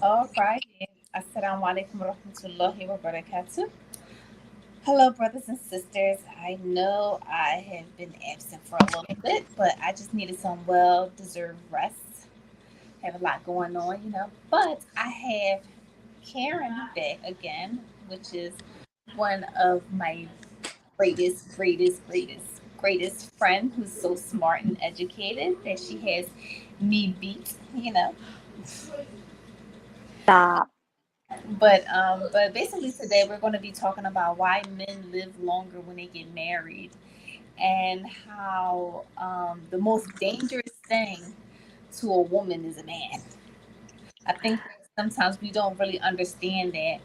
All right. Assalamu alaikum wa rahmatullahi wa barakatuh. Hello, brothers and sisters. I know I have been absent for a little bit, but I just needed some well deserved rest. Have a lot going on, But I have Karen back again, which is one of my greatest friend who's so smart and educated that she has me beat. Stop. But basically today we're going to be talking about why men live longer when they get married, and how the most dangerous thing to a woman is a man. I think that sometimes we don't really understand that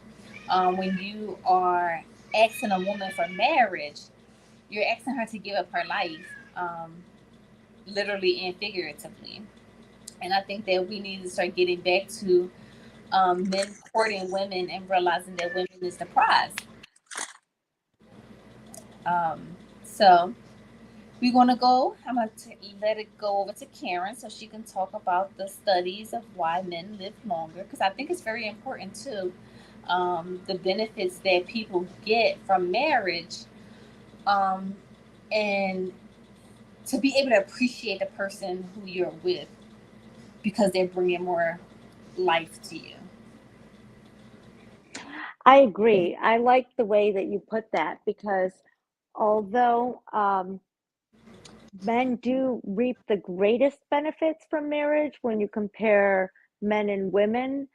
when you are asking a woman for marriage, you're asking her to give up her life, literally and figuratively. And I think that we need to start getting back to men courting women and realizing that women is the prize. So we're gonna go. I'm gonna let it go over to Karen so she can talk about the studies of why men live longer, because I think it's very important too. The benefits that people get from marriage, um, and to be able to appreciate the person who you're with because they're bringing more life to you. I agree. I like the way that you put that because although men do reap the greatest benefits from marriage when you compare men and women,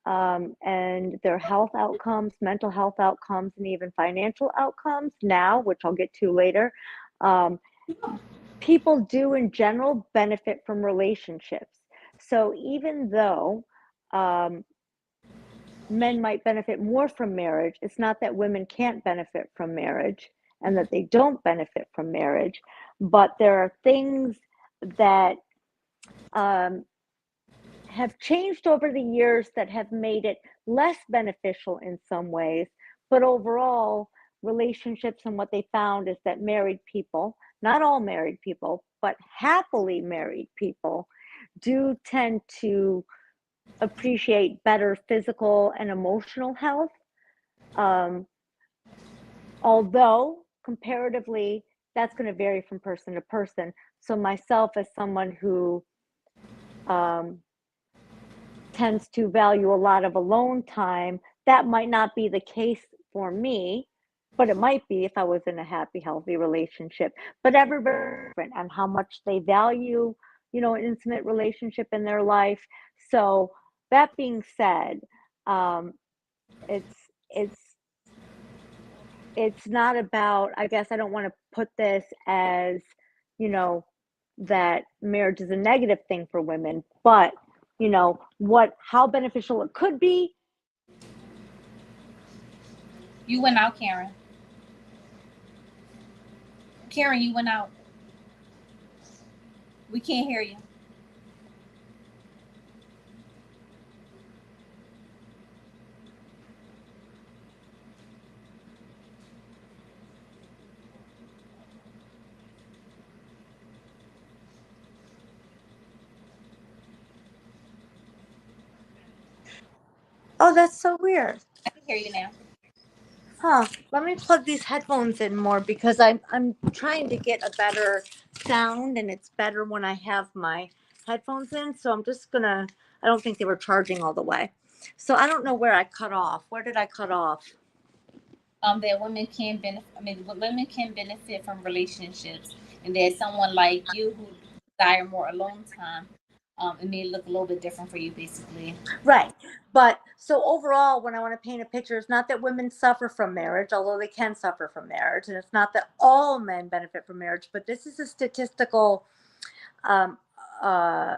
and their health outcomes, mental health outcomes, and even financial outcomes now, which I'll get to later, um, people do in general benefit from relationships. So even though um, men might benefit more from marriage, it's not that women can't benefit from marriage and that they don't benefit from marriage, but there are things that um, have changed over the years that have made it less beneficial in some ways. But overall, relationships and what they found is that married people, not all married people, but happily married people, do tend to appreciate better physical and emotional health. Um, Although comparatively, that's going to vary from person to person. So, myself, as someone who um, tends to value a lot of alone time, that might not be the case for me, but it might be if I was in a happy, healthy relationship. But everybody's different on how much they value, an intimate relationship in their life. So that being said, um, it's it's it's not about. I guess I don't want to put this as, you know, that marriage is a negative thing for women, but what how beneficial it could be. You went out, Karen. Karen, you went out. We can't hear you. Oh, that's so weird. I can hear you now. Huh. Let me plug these headphones in more because I'm trying to get a better sound and it's better when I have my headphones in. So I'm just gonna I don't think they were charging all the way. So I don't know where I cut off. Where did I cut off? That women can benefit. I mean, women can benefit from relationships, and there's someone like you who desire more alone time. It may look a little bit different for you, basically. Right. But so overall, when I want to paint a picture, it's not that women suffer from marriage, although they can suffer from marriage. And it's not that all men benefit from marriage, but this is a statistical, um, uh,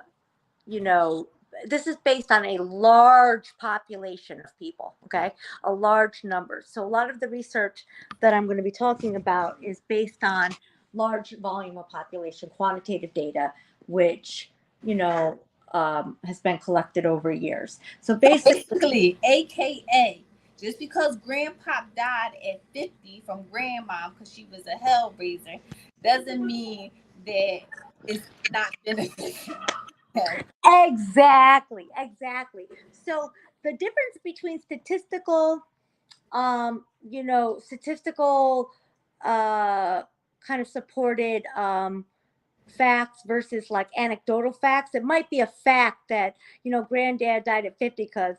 you know, this is based on a large population of people, okay? A large number. So a lot of the research that I'm going to be talking about is based on large volume of population, quantitative data, which, you know, has been collected over years. So So basically, basically, AKA, just because Grandpa died at 50 from Grandma because she was a hellraiser, doesn't mean that it's not beneficial. Okay. exactly. So the difference between statistical statistical kind of supported facts versus like anecdotal facts. It might be a fact that, granddad died at 50 because,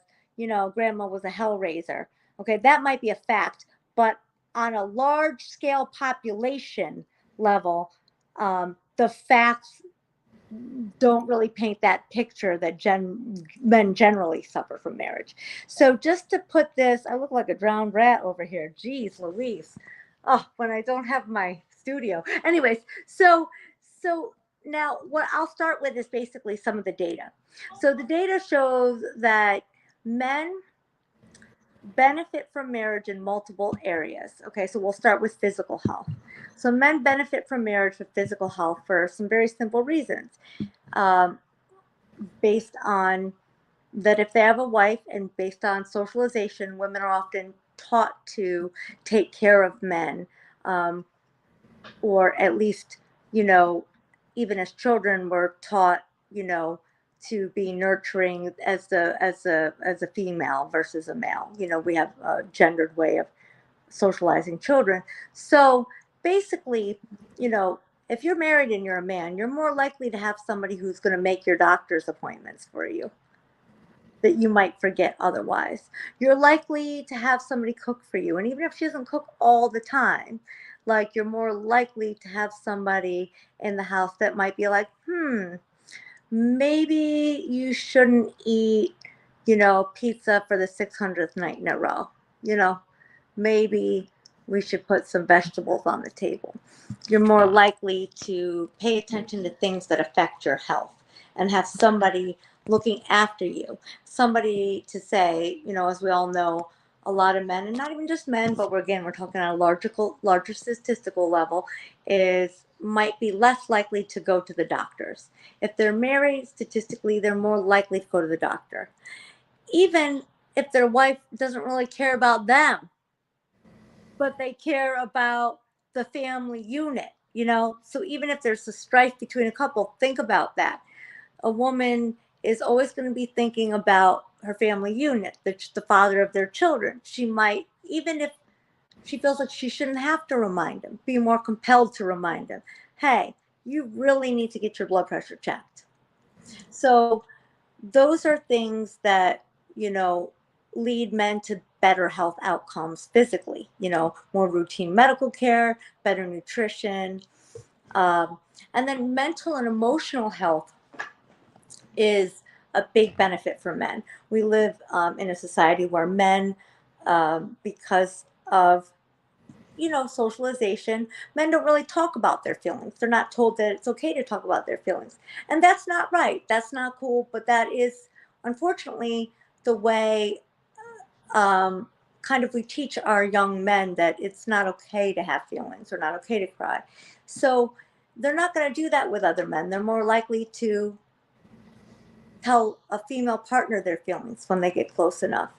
grandma was a hellraiser. Okay, that might be a fact. But on a large scale population level, the facts don't really paint that picture that men generally suffer from marriage. So just to put this, I look like a drowned rat over here. Jeez Louise. Oh, when I don't have my studio. Anyways, so now what I'll start with is basically some of the data. So the data shows that men benefit from marriage in multiple areas. Okay, so we'll start with physical health. So men benefit from marriage with physical health for some very simple reasons. Based on that, if they have a wife, and based on socialization, women are often taught to take care of men, or at least, even as children, we're taught, to be nurturing as a female versus a male. We have a gendered way of socializing children. So basically, if you're married and you're a man, you're more likely to have somebody who's going to make your doctor's appointments for you that you might forget otherwise. You're likely to have somebody cook for you. And even if she doesn't cook all the time, like, you're more likely to have somebody in the house that might be like, maybe you shouldn't eat, pizza for the 600th night in a row. Maybe we should put some vegetables on the table. You're more likely to pay attention to things that affect your health and have somebody looking after you. Somebody to say, as we all know, a lot of men, and not even just men, but we're talking on a larger statistical level, might be less likely to go to the doctors. If they're married, statistically, they're more likely to go to the doctor. Even if their wife doesn't really care about them, but they care about the family unit, So even if there's a strife between a couple, think about that. A woman is always going to be thinking about her family unit, the father of their children. She might, even if she feels like she shouldn't have to remind him, be more compelled to remind him, hey, you really need to get your blood pressure checked. So those are things that, lead men to better health outcomes physically, more routine medical care, better nutrition. And then mental and emotional health is a big benefit for men. We live in a society where men, because of socialization, men don't really talk about their feelings. They're not told that it's okay to talk about their feelings. And that's not right. That's not cool. But that is, unfortunately, the way kind of we teach our young men that it's not okay to have feelings or not okay to cry. So they're not going to do that with other men. They're more likely to tell a female partner their feelings when they get close enough.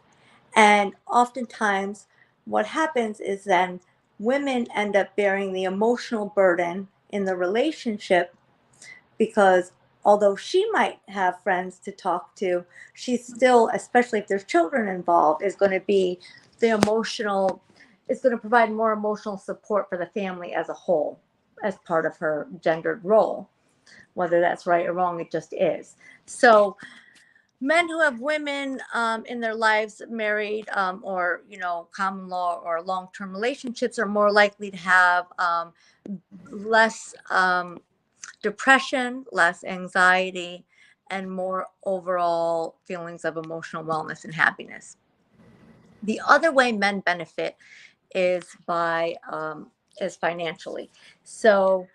And oftentimes what happens is then women end up bearing the emotional burden in the relationship, because although she might have friends to talk to, she's still, especially if there's children involved, is going to be it's going to provide more emotional support for the family as a whole, as part of her gendered role. Whether that's right or wrong, it just is. So men who have women in their lives, married, or common law or long-term relationships, are more likely to have less depression, less anxiety, and more overall feelings of emotional wellness and happiness. The other way men benefit is financially. So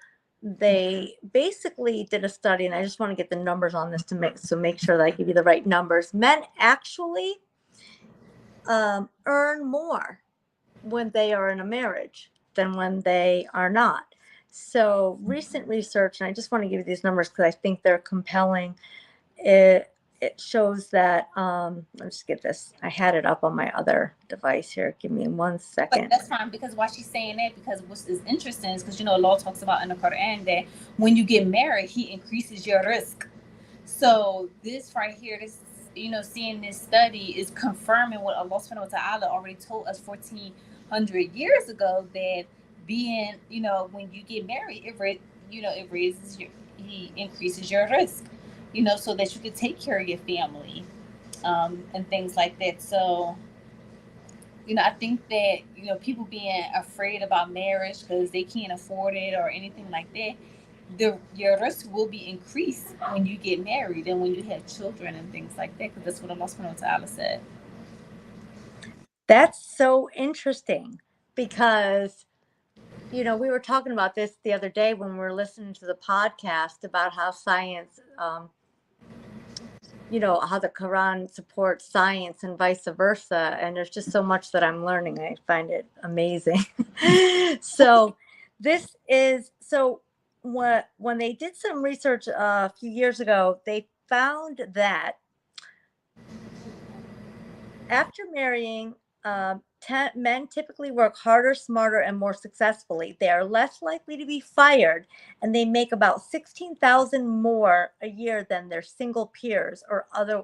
they basically did a study, and I just want to get the numbers on this to make sure that I give you the right numbers. Men actually earn more when they are in a marriage than when they are not. So recent research, and I just want to give you these numbers because I think they're compelling. It shows that, let's just get this. I had it up on my other device here. Give me 1 second. But that's fine, because why she's saying that, because what's is interesting is because Allah talks about in the Quran that when you get married, He increases your risk. So this right here, this seeing this study is confirming what Allah subhanahu wa ta'ala already told us 1400 years ago, that being, when you get married, it raises he increases your risk, so that you can take care of your family, and things like that. So, I think that, people being afraid about marriage because they can't afford it or anything like that, your risk will be increased when you get married and when you have children and things like that, because that's what Allah subhanahu wa ta'ala said. That's so interesting because, we were talking about this the other day when we were listening to the podcast about how science, how the Quran supports science and vice versa. And there's just so much that I'm learning. I find it amazing. So when they did some research a few years ago, they found that after marrying, men typically work harder, smarter, and more successfully. They are less likely to be fired, and they make about 16,000 more a year than their single peers or other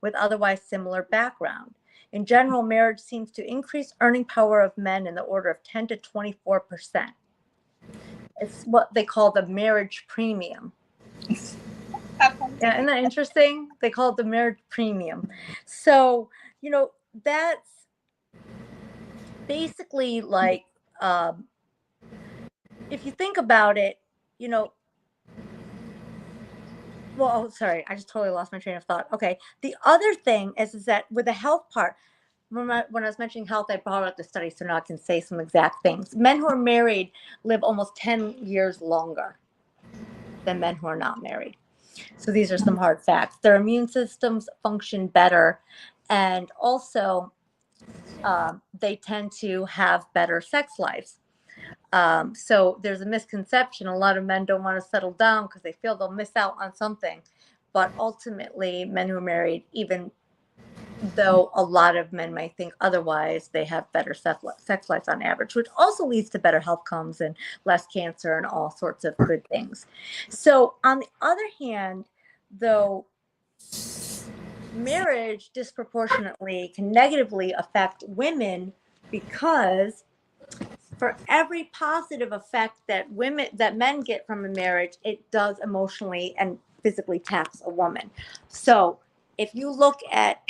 with otherwise similar background. In general, marriage seems to increase earning power of men in the order of 10 to 24%. It's what they call the marriage premium. Yeah, isn't that interesting? They call it the marriage premium. So, that's basically like, if you think about it, sorry, I just totally lost my train of thought. Okay. The other thing is that with the health part, when I was mentioning health, I brought up the study, so now I can say some exact things. Men who are married live almost 10 years longer than men who are not married. So these are some hard facts. Their immune systems function better, and also they tend to have better sex lives. So there's a misconception. A lot of men don't want to settle down because they feel they'll miss out on something. But ultimately, men who are married, even though a lot of men might think otherwise, they have better sex lives on average, which also leads to better health outcomes and less cancer and all sorts of good things. So on the other hand, though, marriage disproportionately can negatively affect women, because for every positive effect that men get from a marriage, it does emotionally and physically tax a woman. So if you look at,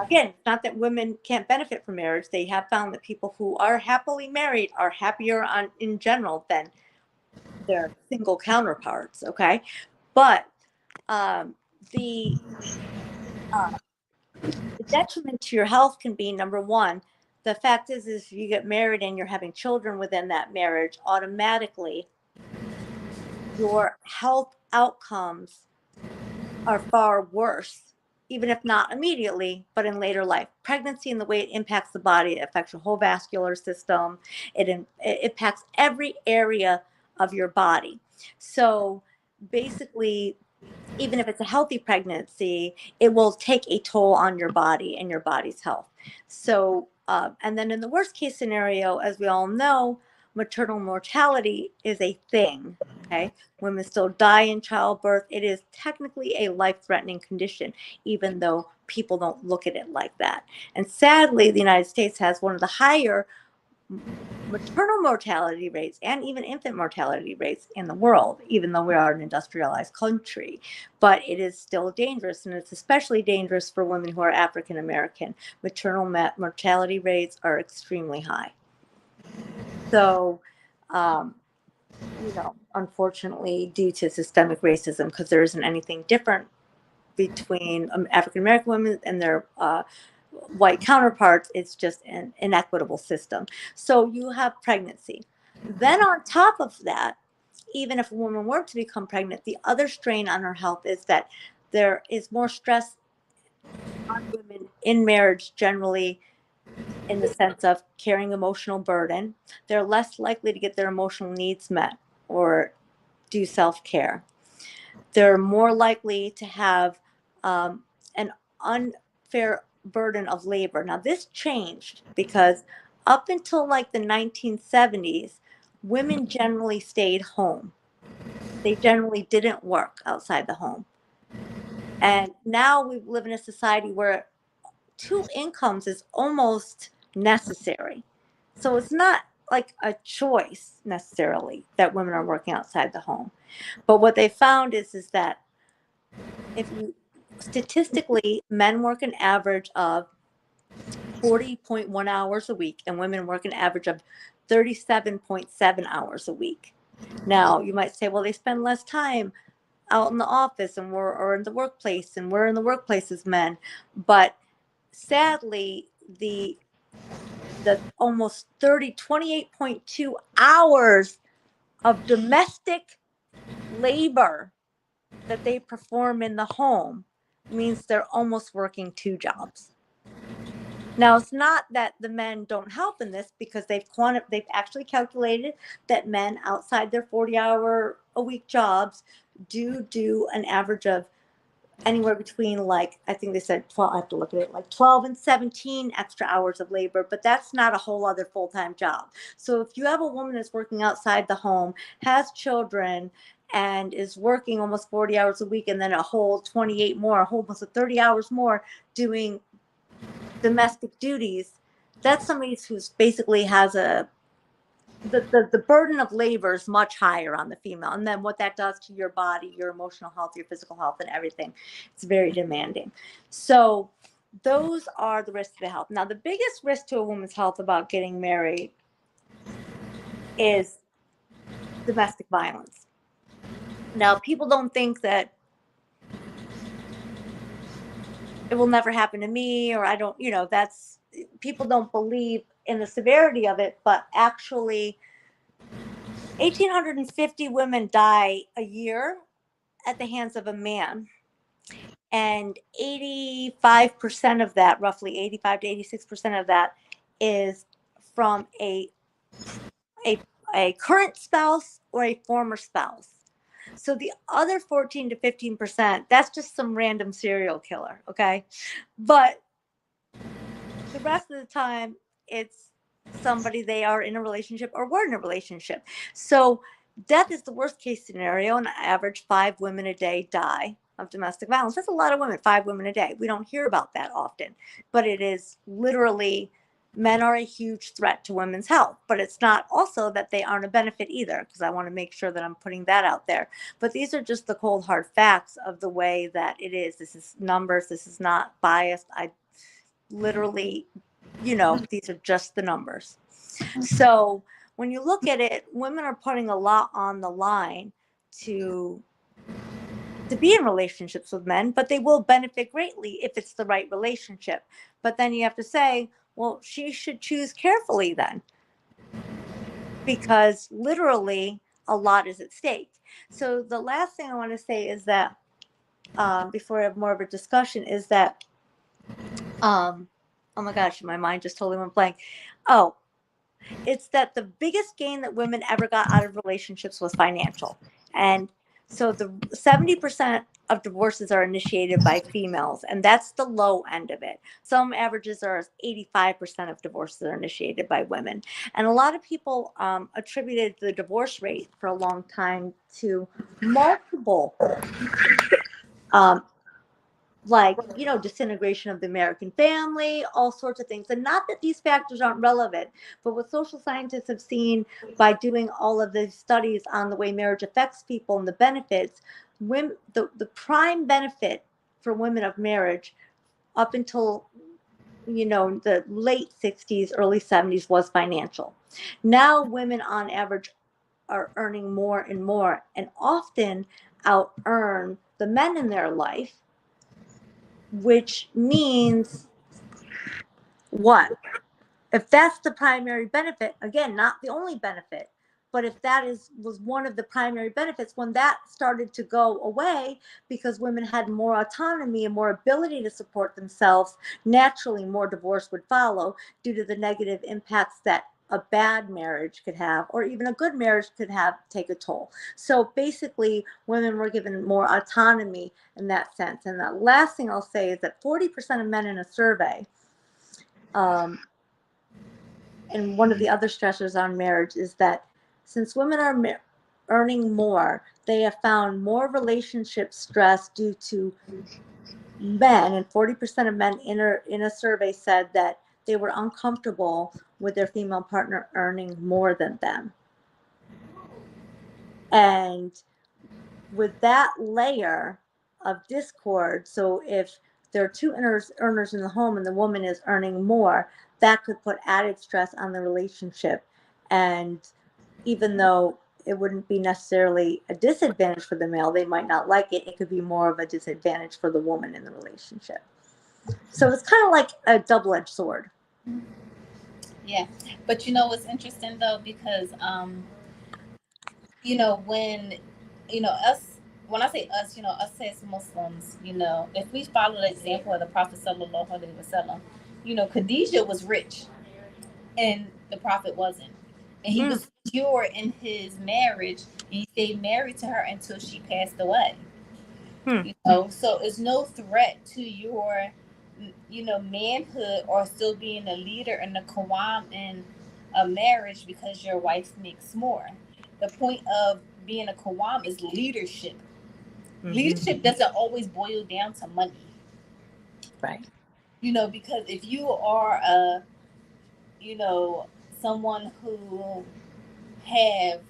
again, not that women can't benefit from marriage, they have found that people who are happily married are happier in general than their single counterparts. Okay. But the detriment to your health can be, number one, the fact is if you get married and you're having children within that marriage, automatically your health outcomes are far worse, even if not immediately, but in later life. Pregnancy and the way it impacts the body, it affects your whole vascular system. It impacts every area of your body. So basically, even if it's a healthy pregnancy, it will take a toll on your body and your body's health. So, and then in the worst case scenario, as we all know, maternal mortality is a thing. Okay. Women still die in childbirth. It is technically a life-threatening condition, even though people don't look at it like that. And sadly, the United States has one of the higher maternal mortality rates and even infant mortality rates in the world, even though we are an industrialized country. But it is still dangerous, and it's especially dangerous for women who are African American. Maternal mortality rates are extremely high. So, unfortunately, due to systemic racism, because there isn't anything different between African American women and their white counterparts, it's just an inequitable system. So you have pregnancy. Then on top of that, even if a woman were to become pregnant, the other strain on her health is that there is more stress on women in marriage generally, in the sense of carrying emotional burden. They're less likely to get their emotional needs met or do self-care. They're more likely to have an unfair burden of labor. Now, this changed because up until like the 1970s, women generally stayed home. They generally didn't work outside the home. And now we live in a society where two incomes is almost necessary. So it's not like a choice necessarily that women are working outside the home. But what they found is that if you statistically, men work an average of 40.1 hours a week and women work an average of 37.7 hours a week. Now, you might say, well, they spend less time out in the office and or in the workplace, and we're in the workplace as men. But sadly, the almost 28.2 hours of domestic labor that they perform in the home means they're almost working two jobs. Now, it's not that the men don't help in this, because they've actually calculated that men outside their 40-hour a week jobs do an average of anywhere between, like, I think they said 12, I have to look at it, like 12 and 17 extra hours of labor, but that's not a whole other full-time job. So if you have a woman that's working outside the home, has children, and is working almost 40 hours a week, and then a whole 28 more, almost 30 hours more doing domestic duties, that's somebody who's basically has the burden of labor is much higher on the female. And then what that does to your body, your emotional health, your physical health, and everything, it's very demanding. So those are the risks to the health. Now, the biggest risk to a woman's health about getting married is domestic violence. Now, people don't think that it will never happen to me, or I don't, that's, people don't believe in the severity of it, but actually 1,850 women die a year at the hands of a man. And 85% of that, roughly 85 to 86% of that, is from a current spouse or a former spouse. So the other 14 to 15%, that's just some random serial killer, okay? But the rest of the time, it's somebody they are in a relationship or were in a relationship. So death is the worst case scenario. On average, 5 women a day die of domestic violence. That's a lot of women, 5 women a day. We don't hear about that often, but it is literally, men are a huge threat to women's health. But it's not also that they aren't a benefit either, because I want to make sure that I'm putting that out there. But these are just the cold hard facts of the way that it is. This is numbers. This is not biased. I literally, these are just the numbers. So when you look at it, women are putting a lot on the line to be in relationships with men, but they will benefit greatly if it's the right relationship. But then you have to say, well, she should choose carefully then, because literally a lot is at stake. So the last thing I want to say is that, before I have more of a discussion, is that, oh my gosh, my mind just totally went blank. Oh, it's that the biggest gain that women ever got out of relationships was financial. And so the 70% of divorces are initiated by females, and that's the low end of it. Some averages are 85% of divorces are initiated by women. And a lot of people attributed the divorce rate for a long time to multiple disintegration of the American family, all sorts of things. And not that these factors aren't relevant, but what social scientists have seen by doing all of the studies on the way marriage affects people and the benefits, women, the prime benefit for women of marriage up until the late 60s, early 70s was financial. Now women on average are earning more and more, and often out earn the men in their life, which means what? If that's the primary benefit, again, not the only benefit, but if that was one of the primary benefits, when that started to go away because women had more autonomy and more ability to support themselves, naturally more divorce would follow due to the negative impacts that a bad marriage could have, or even a good marriage could have, take a toll. So basically, women were given more autonomy in that sense. And the last thing I'll say is that 40% of men in a survey, and one of the other stressors on marriage is that since women are earning more, they have found more relationship stress due to men, and 40% of men in a survey said that they were uncomfortable with their female partner earning more than them. And with that layer of discord, so if there are two earners in the home and the woman is earning more, that could put added stress on the relationship. And even though it wouldn't be necessarily a disadvantage for the male, they might not like it, it could be more of a disadvantage for the woman in the relationship. So it's kind of like a double-edged sword. Yeah, but you know what's interesting though, because you know, when us, when I say us, us as Muslims, if we follow the example of the Prophet sallallahu alaihi wasallam, Khadijah was rich and the Prophet wasn't, and he was secure in his marriage, and he stayed married to her until she passed away. So it's no threat to your manhood or still being a leader in the Qawam in a marriage because your wife makes more. The point of being a Qawam is leadership. Leadership doesn't always boil down to money. Right. Because if you are a someone who have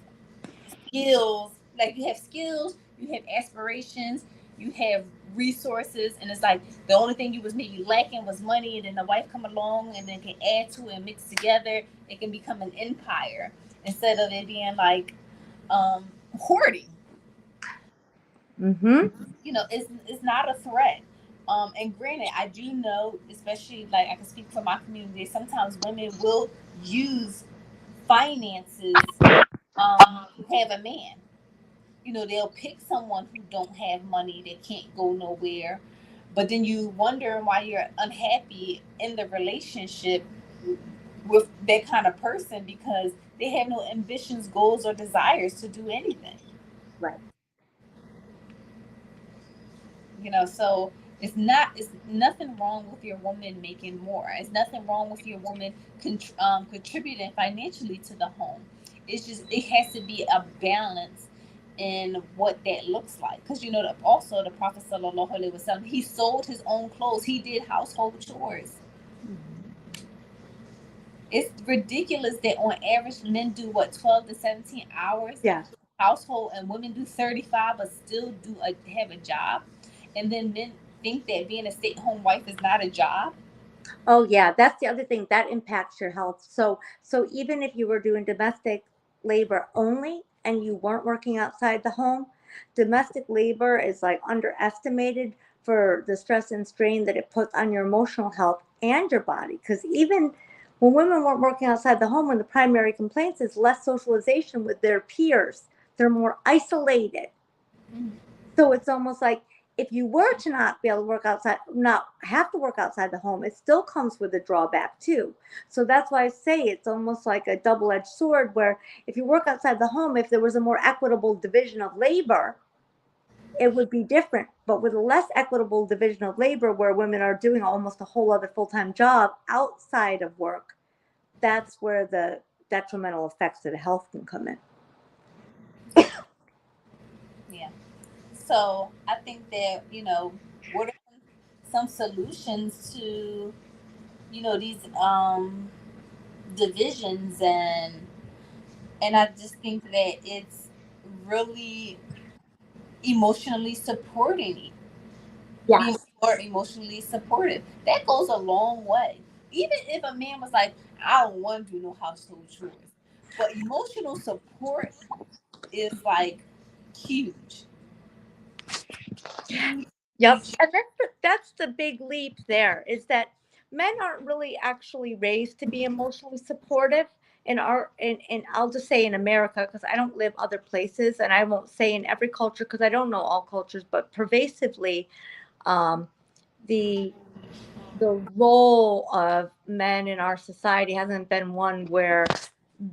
skills, like you have skills, you have aspirations, you have resources, and it's like the only thing you was maybe lacking was money, and then the wife come along and then can add to it and mix together, it can become an empire instead of it being like hoarding. It's not a threat. And granted, I do know, especially like I can speak for my community, sometimes women will use finances to have a man. They'll pick someone who don't have money, that can't go nowhere, but then you wonder why you're unhappy in the relationship with that kind of person, because they have no ambitions, goals, or desires to do anything. Right. So it's nothing wrong with your woman making more. It's nothing wrong with your woman contributing financially to the home. It's just, it has to be a balance in what that looks like. Because also the Prophet sallallahu alaihi wasallam, he sold his own clothes. He did household chores. It's ridiculous that on average men do 12 to 17 hours household, and women do 35 but still have a job. And then men think that being a stay-at-home wife is not a job. Oh yeah, that's the other thing that impacts your health. So even if you were doing domestic labor only and you weren't working outside the home, domestic labor is like underestimated for the stress and strain that it puts on your emotional health and your body. Because even when women weren't working outside the home, one of the primary complaints is less socialization with their peers. They're more isolated. So it's almost like if you were to not be able to work outside, not have to work outside the home, it still comes with a drawback too. So that's why I say it's almost like a double-edged sword, where if you work outside the home, if there was a more equitable division of labor, it would be different. But with a less equitable division of labor, where women are doing almost a whole other full-time job outside of work, that's where the detrimental effects of the health can come in. Yeah. So I think that, what are some solutions to, these divisions, and I just think that it's really emotionally supporting. Being more emotionally supportive. That goes a long way. Even if a man was like, I don't want to do no household chores, but emotional support is like huge. Yep. And that's the big leap there, is that men aren't really actually raised to be emotionally supportive in I'll just say in America, because I don't live other places, and I won't say in every culture because I don't know all cultures, but pervasively, the role of men in our society hasn't been one where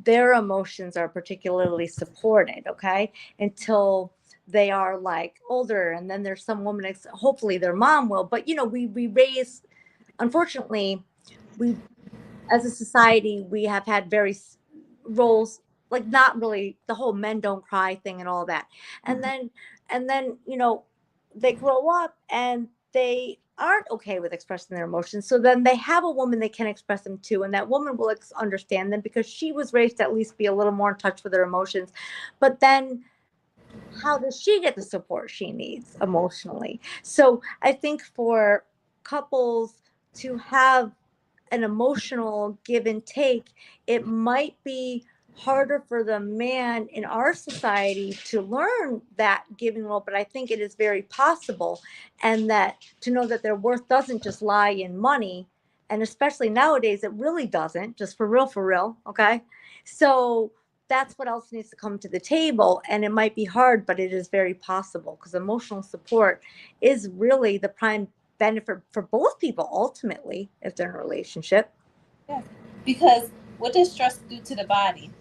their emotions are particularly supported, okay, until they are like older, and then there's some woman, hopefully their mom will, but we raise, unfortunately, we as a society, we have had various roles, like not really the whole men don't cry thing and all that, and then they grow up and they aren't okay with expressing their emotions. So then they have a woman they can express them to, and that woman will understand them because she was raised to at least be a little more in touch with her emotions. But then how does she get the support she needs emotionally? So I think for couples to have an emotional give and take, it might be harder for the man in our society to learn that giving role, but I think it is very possible. And that to know that their worth doesn't just lie in money. And especially nowadays, it really doesn't, just for real. Okay. So that's what else needs to come to the table. And it might be hard, but it is very possible because emotional support is really the prime benefit for both people ultimately if they're in a relationship. Yeah. Because what does stress do to the body?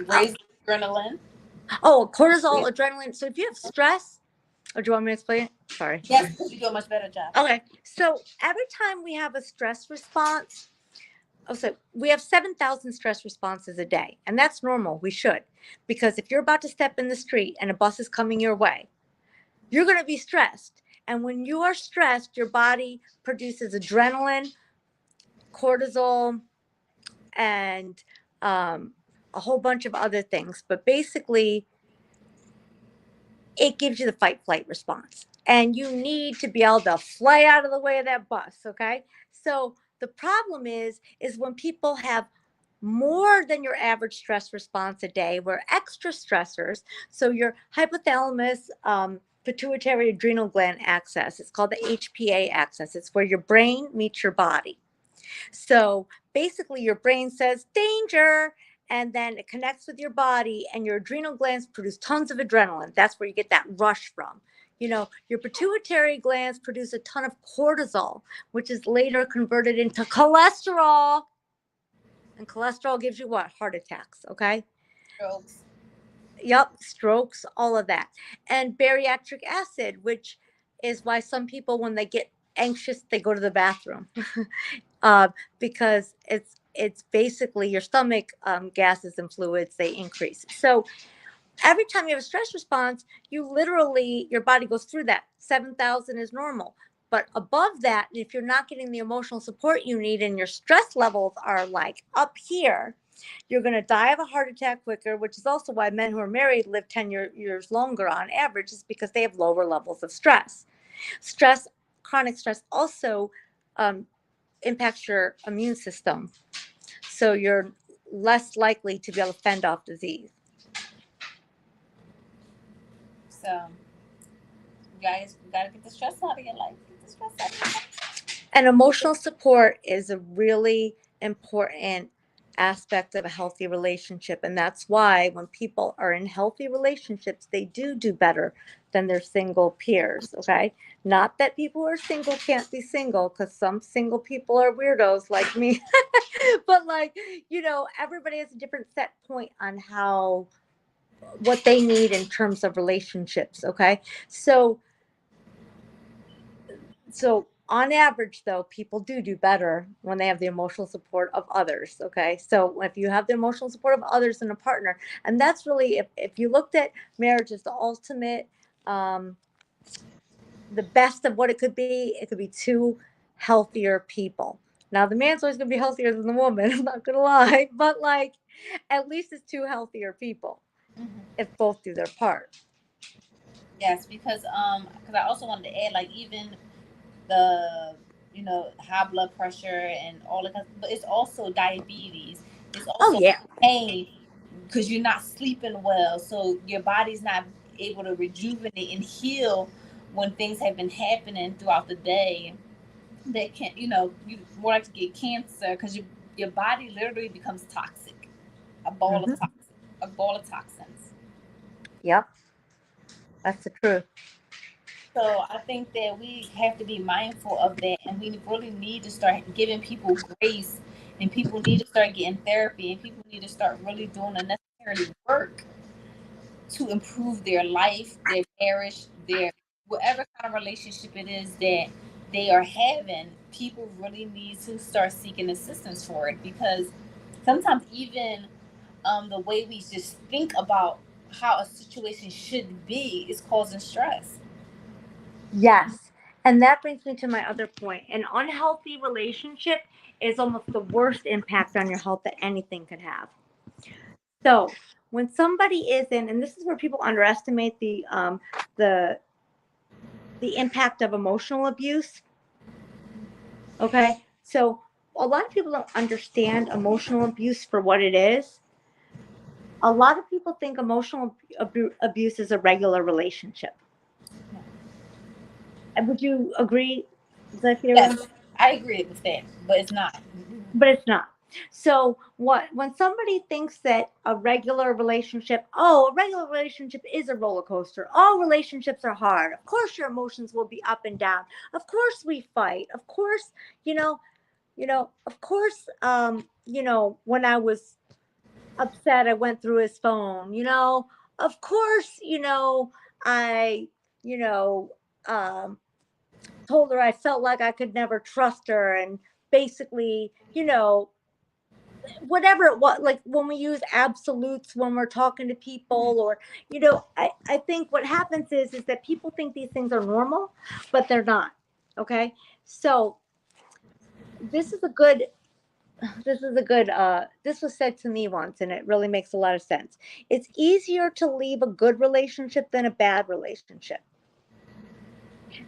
Raise adrenaline. Oh, cortisol, adrenaline. So if you have stress, or do you want me to explain it? Sorry. Yes, because you do a much better job. Okay. So every time we have a stress response, so we have 7,000 stress responses a day, and that's normal. We should, because if you're about to step in the street and a bus is coming your way, you're going to be stressed. And when you are stressed, your body produces adrenaline, cortisol, and a whole bunch of other things. But basically, it gives you the fight flight response. And you need to be able to fly out of the way of that bus. Okay. So the problem is when people have more than your average stress response a day, where extra stressors, so your hypothalamus, pituitary adrenal gland axis, it's called the HPA axis. It's where your brain meets your body. So basically, your brain says danger, and then it connects with your body, and your adrenal glands produce tons of adrenaline. That's where you get that rush from. You know, your pituitary glands produce a ton of cortisol, which is later converted into cholesterol. And cholesterol gives you what? Heart attacks. Okay. Strokes. Yep, strokes, all of that. And bariatric acid, which is why some people, when they get anxious, they go to the bathroom. Because it's basically your stomach gases and fluids, they increase. So every time you have a stress response, you literally, your body goes through that. 7,000 is normal. But above that, if you're not getting the emotional support you need and your stress levels are like up here, you're going to die of a heart attack quicker, which is also why men who are married live 10 years longer on average, is because they have lower levels of stress. Stress, chronic stress also impacts your immune system. So you're less likely to be able to fend off disease. So you guys gotta get the stress out of your life. Get the stress out of your life. And emotional support is a really important aspect of a healthy relationship. And that's why when people are in healthy relationships, they do better than their single peers. Okay. Not that people who are single can't be single, because some single people are weirdos like me. But like, you know, everybody has a different set point on how, what they need in terms of relationships. Okay. So on average, though, people do better when they have the emotional support of others. Okay. So if you have the emotional support of others in a partner, and that's really, if you looked at marriage as the ultimate, the best of what it could be two healthier people. Now, the man's always going to be healthier than the woman. I'm not going to lie, but like, at least it's two healthier people if both do their part. Yes, because I also wanted to add, like, even the high blood pressure and all of that, but it's also diabetes. It's also pain because you're not sleeping well, so your body's not able to rejuvenate and heal when things have been happening throughout the day. That can, you more like to get cancer because your body literally becomes toxic, a ball of toxins. Yep, that's the truth. So I think that we have to be mindful of that, and we really need to start giving people grace, and people need to start getting therapy, and people need to start really doing the necessary work to improve their life, their marriage, their whatever kind of relationship it is that they are having. People really need to start seeking assistance for it, because sometimes even the way we just think about how a situation should be is causing stress. Yes. And that brings me to my other point. An unhealthy relationship is almost the worst impact on your health that anything could have. So when somebody is in, and this is where people underestimate the the impact of emotional abuse. Okay. So a lot of people don't understand emotional abuse for what it is. A lot of people think emotional abuse is a regular relationship. Would you agree, Zafira? Yes, I agree with that, but it's not. But it's not. So what when somebody thinks that a regular relationship, oh, a regular relationship is a roller coaster. All relationships are hard. Of course your emotions will be up and down. Of course we fight. Of course, of course, when I was upset, I went through his phone, of course, I, you know, um, told her I felt like I could never trust her. And basically, whatever it was, like when we use absolutes when we're talking to people, or I think what happens is that people think these things are normal, but they're not. Okay. So this is a good this was said to me once, and it really makes a lot of sense. It's easier to leave a good relationship than a bad relationship.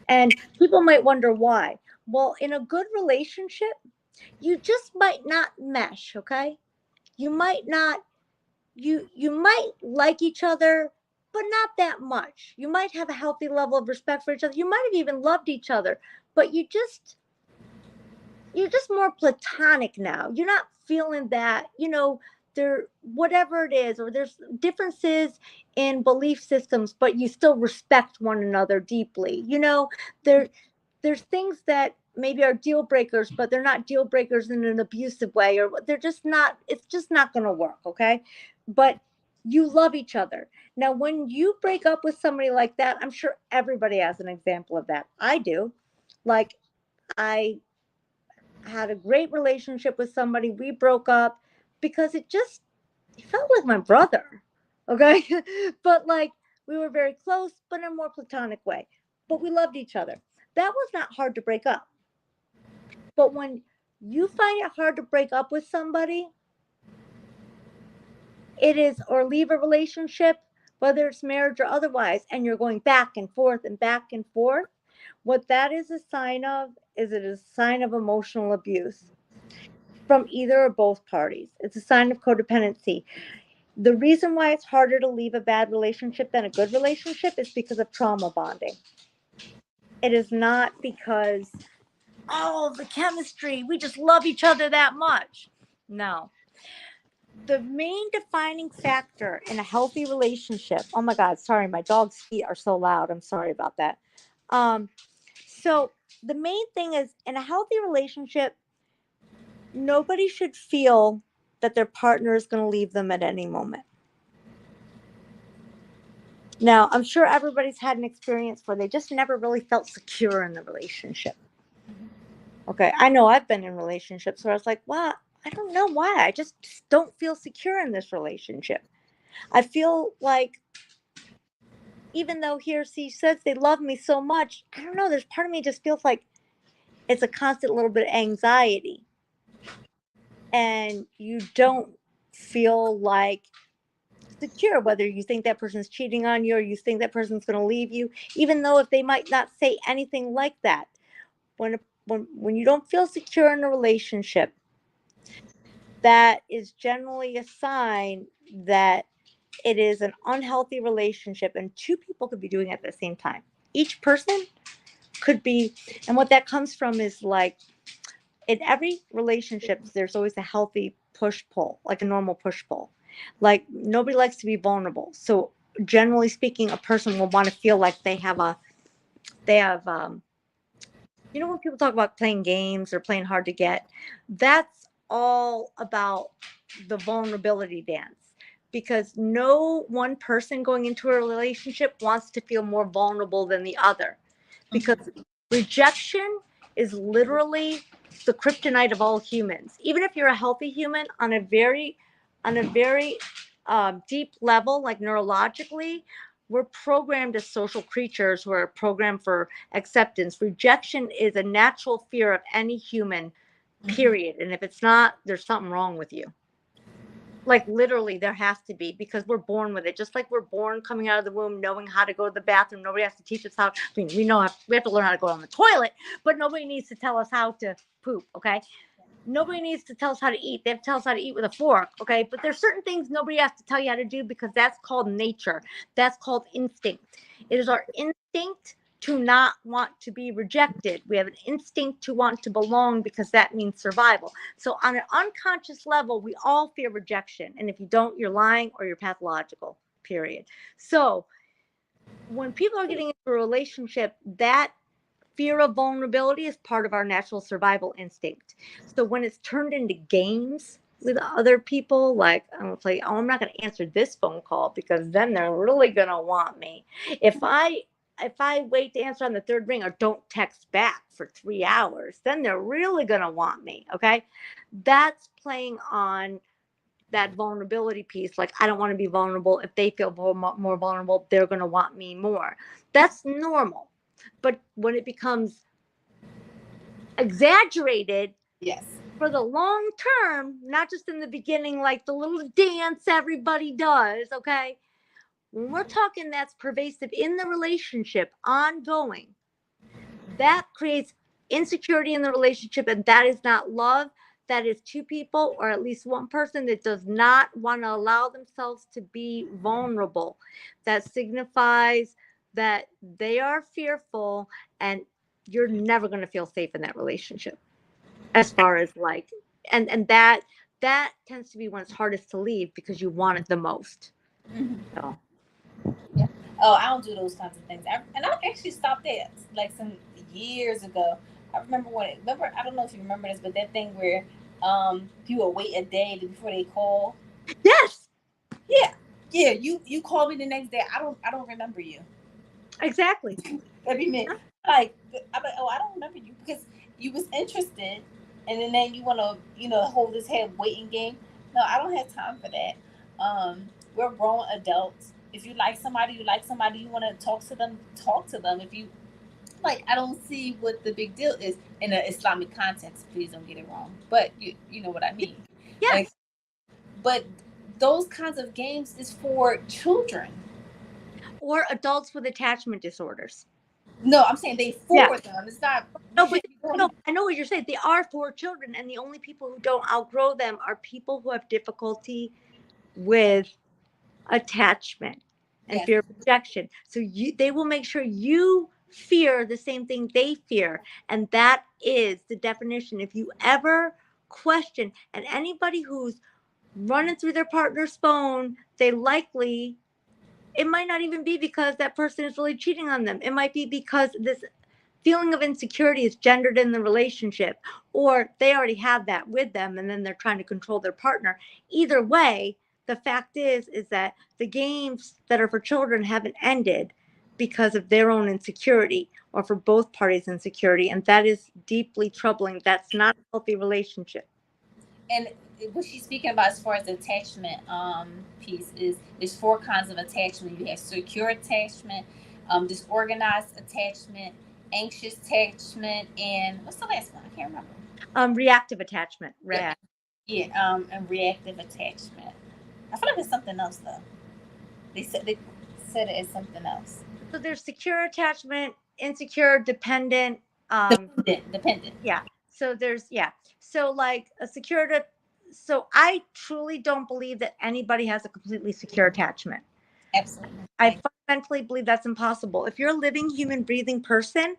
And people might wonder why. Well, in a good relationship, you just might not mesh. Okay. You might not you might like each other, but not that much. You might have a healthy level of respect for each other. You might have even loved each other, but you're just more platonic now. You're not feeling that, there, whatever it is, or there's differences in belief systems, but you still respect one another deeply. There there's things that maybe are deal breakers, but they're not deal breakers in an abusive way, or they're just not, it's just not going to work. Okay. But you love each other. Now, when you break up with somebody like that, I'm sure everybody has an example of that. I do. Like, I had a great relationship with somebody. We broke up because he felt like my brother. Okay. But like, we were very close, but in a more platonic way. But we loved each other. That was not hard to break up. But when you find it hard to break up with somebody, or leave a relationship, whether it's marriage or otherwise, and you're going back and forth and back and forth, what that is a sign of is it is a sign of emotional abuse from either or both parties. It's a sign of codependency. The reason why it's harder to leave a bad relationship than a good relationship is because of trauma bonding. It is not because, oh, the chemistry, we just love each other that much. No. The main defining factor in a healthy relationship, oh my God, sorry, my dog's feet are so loud. I'm sorry about that. So the main thing is, in a healthy relationship, nobody should feel that their partner is going to leave them at any moment. Now, I'm sure everybody's had an experience where they just never really felt secure in the relationship. Okay. I know I've been in relationships where I was like, wow, I don't know why. I just don't feel secure in this relationship. I feel like, even though he or she says they love me so much, I don't know, there's part of me just feels like it's a constant little bit of anxiety. And you don't feel like secure, whether you think that person's cheating on you or you think that person's going to leave you, even though if they might not say anything like that. When you don't feel secure in a relationship, that is generally a sign that it is an unhealthy relationship, and two people could be doing it at the same time. Each person could be, and what that comes from is like, in every relationship there's always a healthy push pull, like a normal push pull. Like, nobody likes to be vulnerable, so generally speaking, a person will want to feel like they have when people talk about playing games or playing hard to get, that's all about the vulnerability dance, because no one person going into a relationship wants to feel more vulnerable than the other, because rejection is literally the kryptonite of all humans. Even if you're a healthy human, on a very deep level, like neurologically, we're programmed as social creatures who are programmed for acceptance. Rejection is a natural fear of any human, period. And if it's not, there's something wrong with you. Like literally there has to be, because we're born with it. Just like we're born coming out of the womb knowing how to go to the bathroom. Nobody has to teach us how. I mean, we have to learn how to go on the toilet, but nobody needs to tell us how to poop. Okay. Nobody needs to tell us how to eat. They have to tell us how to eat with a fork. Okay. But there's certain things nobody has to tell you how to do, because that's called nature. That's called instinct. It is our instinct to not want to be rejected. We have an instinct to want to belong, because that means survival. So on an unconscious level, we all fear rejection. And if you don't, you're lying or you're pathological, period. So when people are getting into a relationship, that fear of vulnerability is part of our natural survival instinct. So when it's turned into games with other people, like I'm like, oh, I'm not going to answer this phone call because then they're really going to want me. If I wait to answer on the third ring or don't text back for 3 hours, then they're really going to want me. Okay. That's playing on that vulnerability piece. Like, I don't want to be vulnerable. If they feel more vulnerable, they're going to want me more. That's normal. But when it becomes exaggerated, Yes. for the long term, not just in the beginning, like the little dance everybody does, okay? When we're talking that's pervasive in the relationship, ongoing, that creates insecurity in the relationship, and that is not love. That is two people, or at least one person, that does not want to allow themselves to be vulnerable. That signifies that they are fearful, and you're never going to feel safe in that relationship. As far as like, and that tends to be when it's hardest to leave, because you want it the most. So Yeah. Oh, I don't do those kinds of things. And I actually stopped that like some years ago. I remember I don't know if you remember this, but that thing where people wait a day before they call. yes, Yeah. Yeah, you call me the next day. I don't remember you. exactly. That'd be me. Like I'm like, oh, I don't remember you because you was interested, and then you want to hold this head waiting game. No, I don't have time for that. We're grown adults. If you like somebody, you like somebody. You want to talk to them, talk to them. If you like, I don't see what the big deal is in an Islamic context. Please don't get it wrong, but you know what I mean. Like, Yes. but those kinds of games is for children. Or adults with attachment disorders. No, I'm saying they for Yeah. them. It's not. No, but no, I know what you're saying. They are for children, and the only people who don't outgrow them are people who have difficulty with attachment and Yes. fear of rejection. So they will make sure you fear the same thing they fear, and that is the definition. If you ever question, and anybody who's running through their partner's phone, it might not even be because that person is really cheating on them. It might be because this feeling of insecurity is gendered in the relationship, or they already have that with them and then they're trying to control their partner. Either way, the fact is that the games that are for children haven't ended because of their own insecurity, or for both parties' insecurity, and that is deeply troubling. That's not a healthy relationship. And what she's speaking about as far as the attachment piece is there's four kinds of attachment. You have secure attachment, disorganized attachment, anxious attachment, and what's the last one? I can't remember. Reactive attachment. Yeah, and reactive attachment. I feel like it's something else though. They said it as something else. So there's secure attachment, insecure, dependent. Dependent. Yeah. So So like a secure. So I truly don't believe that anybody has a completely secure attachment. Absolutely. I fundamentally believe that's impossible. If you're a living, human, breathing person,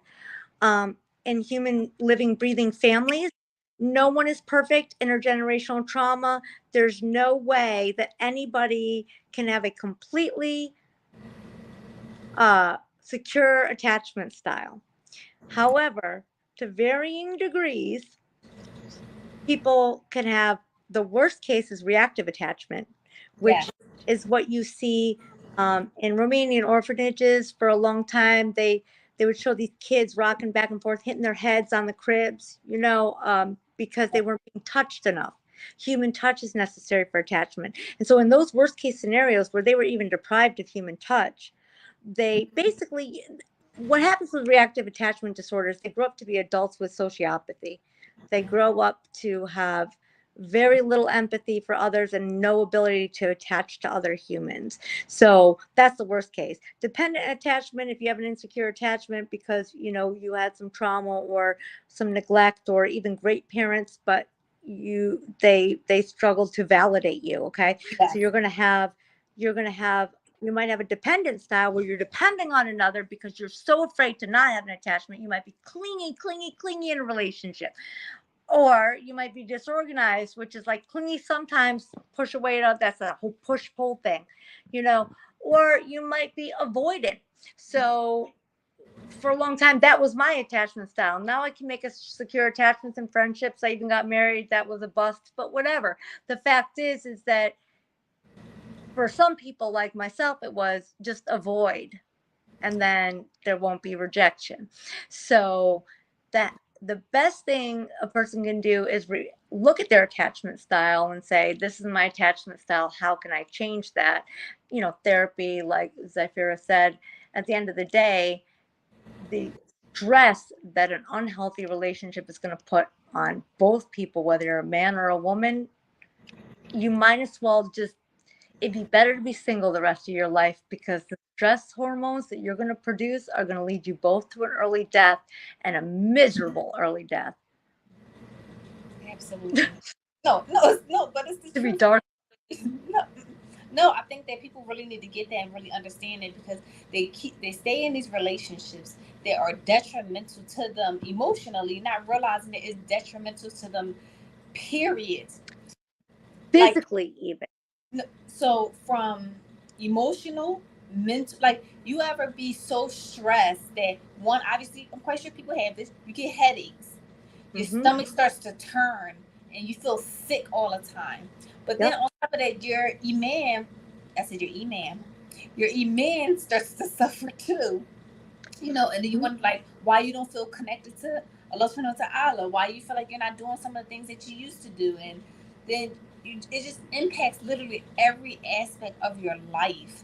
in human, living, breathing families, no one is perfect. Intergenerational trauma. There's no way that anybody can have a completely secure attachment style. However, to varying degrees, people can have, the worst case is reactive attachment, which is what you see in Romanian orphanages. For a long time, they would show these kids rocking back and forth, hitting their heads on the cribs, because they weren't being touched enough. Human touch is necessary for attachment. And so in those worst case scenarios where they were even deprived of human touch, they basically, what happens with reactive attachment disorders, they grow up to be adults with sociopathy. They grow up to have very little empathy for others and no ability to attach to other humans. So that's the worst case. Dependent attachment, if you have an insecure attachment because you had some trauma or some neglect or even great parents, but they struggle to validate you. Okay. Yeah. So you might have a dependent style where you're depending on another because you're so afraid to not have an attachment. You might be clingy in a relationship. Or you might be disorganized, which is like clingy sometimes, push away. That's a whole push pull thing, or you might be avoidant. So for a long time, that was my attachment style. Now I can make a secure attachments and friendships. I even got married. That was a bust, but whatever. The fact is that for some people like myself, it was just avoid, and then there won't be rejection. So that the best thing a person can do is look at their attachment style and say, this is my attachment style. How can I change that? Therapy, like Zafira said, at the end of the day, the stress that an unhealthy relationship is going to put on both people, whether you're a man or a woman, you might as well it'd be better to be single the rest of your life, because the stress hormones that you're going to produce are going to lead you both to an early death, and a miserable early death. Absolutely. No, but it's the To be truth. dark. No, I think that people really need to get that and really understand it, because they stay in these relationships that are detrimental to them emotionally, not realizing that it's detrimental to them, period. Physically, even. So from emotional, mental, like, you ever be so stressed that, one, obviously, I'm quite sure people have this, you get headaches, your stomach starts to turn, and you feel sick all the time. But then on top of that, your iman starts to suffer too. And then you wonder, like, why you don't feel connected to Allah subhanahu wa ta'ala, why you feel like you're not doing some of the things that you used to do. And then it just impacts literally every aspect of your life,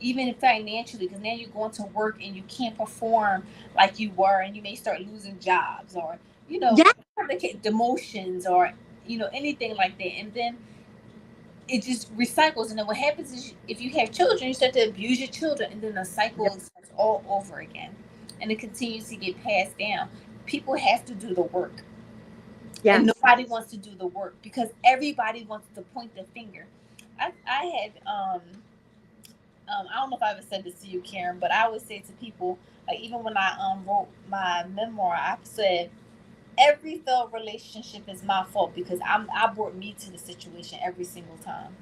even financially, because now you're going to work and you can't perform like you were, and you may start losing jobs, or demotions, or anything like that. And then it just recycles. And then what happens is, if you have children, you start to abuse your children, and then the cycle starts all over again, and it continues to get passed down. People have to do the work. Yeah. And nobody wants to do the work, because everybody wants to point the finger. I had I don't know if I ever said this to you, Karen, but I always say to people, like, even when I wrote my memoir, I said every failed relationship is my fault, because I brought me to the situation every single time.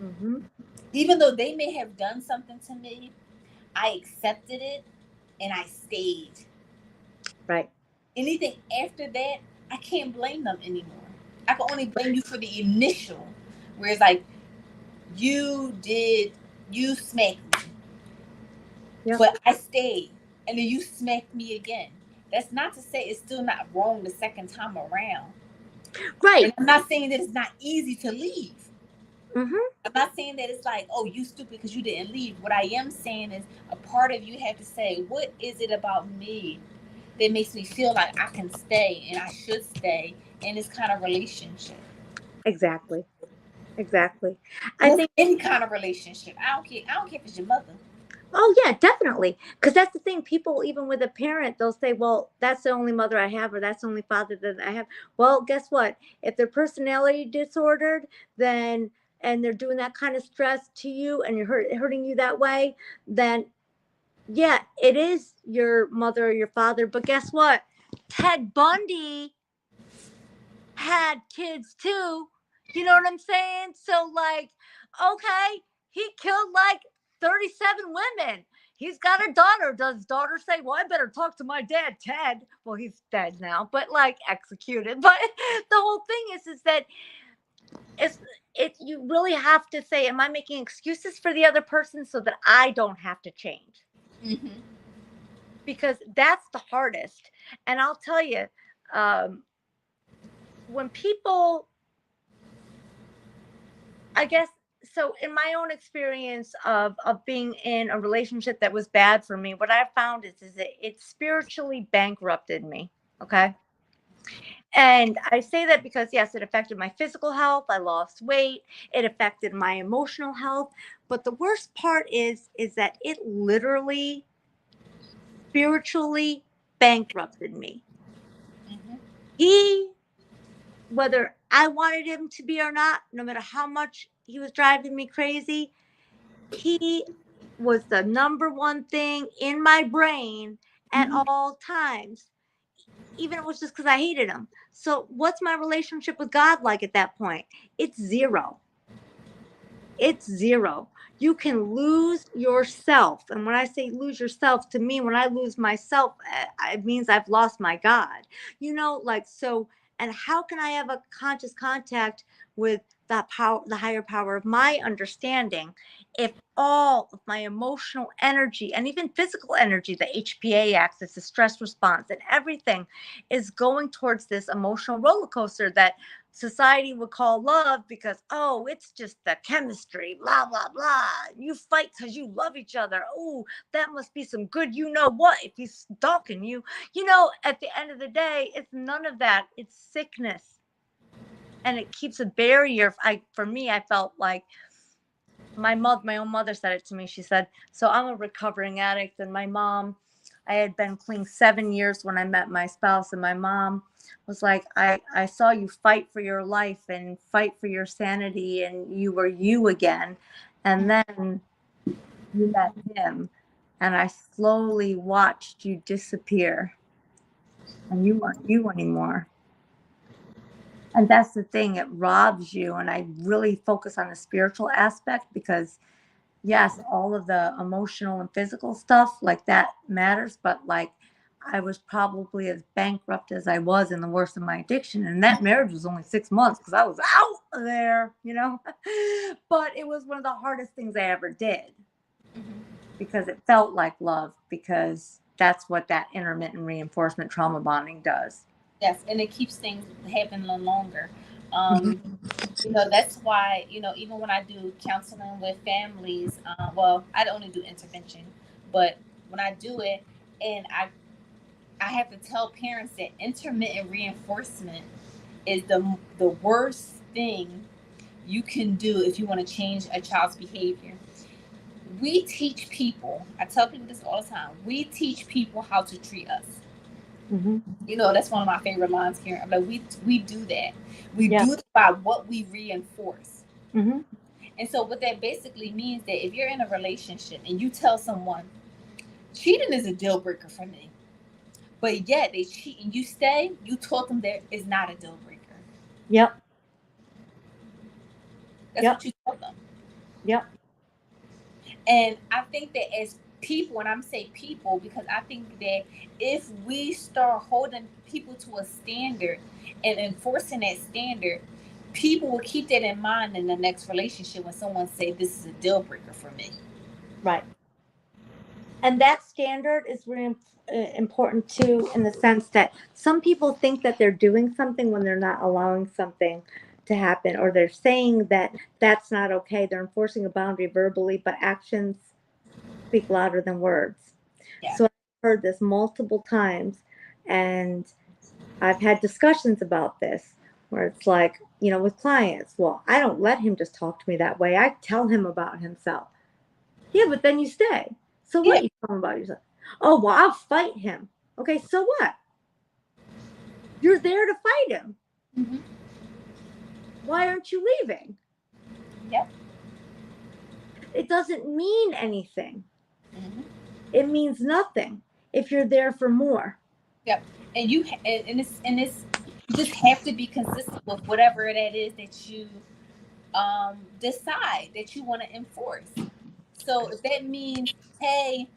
Mm-hmm. Even though they may have done something to me, I accepted it and I stayed. Right. Anything after that, I can't blame them anymore. I can only blame you for the initial, where it's like, you smacked me. Yeah. But I stayed, and then you smacked me again. That's not to say it's still not wrong the second time around. Right. And I'm not saying that it's not easy to leave. Mm-hmm. I'm not saying that it's like, oh, you stupid because you didn't leave. What I am saying is, a part of you have to say, what is it about me that makes me feel like I can stay and I should stay in this kind of relationship? Exactly. I think any kind of relationship. I don't care if it's your mother. Oh yeah, definitely. Because that's the thing. People, even with a parent, they'll say, well, that's the only mother I have, or that's the only father that I have. Well, guess what? If they're personality disordered, then, and they're doing that kind of stress to you, and you're hurting you that way, then yeah, it is your mother or your father. But guess what? Ted Bundy had kids too. You know what I'm saying? So, like, okay, he killed like 37 women. He's got a daughter. Does his daughter say, well, I better talk to my dad, Ted? Well, he's dead now, but like executed. But the whole thing is that you really have to say, am I making excuses for the other person so that I don't have to change? Mm-hmm. Because that's the hardest. And I'll tell you, when people, I guess so in my own experience of being in a relationship that was bad for me, what I found is that it spiritually bankrupted me. Okay. And I say that because yes, it affected my physical health. I lost weight. It affected my emotional health. But the worst part is that it literally spiritually bankrupted me. Mhm. He, whether I wanted him to be or not, no matter how much he was driving me crazy, he was the number one thing in my brain at Mhm. all times. Even if it was just because I hated him. So what's my relationship with God like at that point? It's zero. It's zero. You can lose yourself. And when I say lose yourself, to me, when I lose myself, it means I've lost my God. Like, so, and how can I have a conscious contact with that power, the higher power of my understanding, if all of my emotional energy and even physical energy, the HPA axis, the stress response, and everything is going towards this emotional roller coaster that society would call love because, oh, it's just the chemistry, blah blah blah, you fight because you love each other, oh, that must be some good, what, if he's stalking you. At the end of the day, it's none of that. It's sickness, and it keeps a barrier. For me, I felt like my own mother said it to me. She said, so I'm a recovering addict, and my mom, I had been clean 7 years when I met my spouse, and my mom was like, I saw you fight for your life and fight for your sanity, and you were you again. And then you met him, and I slowly watched you disappear, and you weren't you anymore. And that's the thing, it robs you. And I really focus on the spiritual aspect because yes, all of the emotional and physical stuff like that matters, but like I was probably as bankrupt as I was in the worst of my addiction. And that marriage was only 6 months because I was out there. But it was one of the hardest things I ever did Mhm. because it felt like love, because that's what that intermittent reinforcement trauma bonding does. Yes, and it keeps things happening longer. Mhm. That's why, even when I do counseling with families, well, I only do intervention, but when I do it, and I have to tell parents that intermittent reinforcement is the worst thing you can do if you want to change a child's behavior. We teach people, I tell people this all the time, we teach people how to treat us. Mhm. That's one of my favorite lines here. I'm like, we do that. We Yeah. do it by what we reinforce. Mhm. And so what that basically means that if you're in a relationship and you tell someone cheating is a deal breaker for me, but yet they cheat and you stay, you taught them that is not a deal breaker. Yep. That's Yep. what you taught them. Yep. And I think that as people, and I'm saying people because I think that if we start holding people to a standard and enforcing that standard, people will keep that in mind in the next relationship when someone say this is a deal breaker for me. Right. And that standard is really important too, in the sense that some people think that they're doing something when they're not allowing something to happen, or they're saying that that's not okay. They're enforcing a boundary verbally, but actions speak louder than words. Yeah. So I've heard this multiple times, and I've had discussions about this where it's like, with clients, well, I don't let him just talk to me that way. I tell him about himself. Yeah, but then you stay. So Yeah. what? You tell him about yourself? Oh, well, I'll fight him. Okay, so what? You're there to fight him. Mm-hmm. Why aren't you leaving? Yep. It doesn't mean anything. Mm-hmm. It means nothing if you're there for more. Yep. And it's you just have to be consistent with whatever that is that you decide that you want to enforce. So if that means, hey,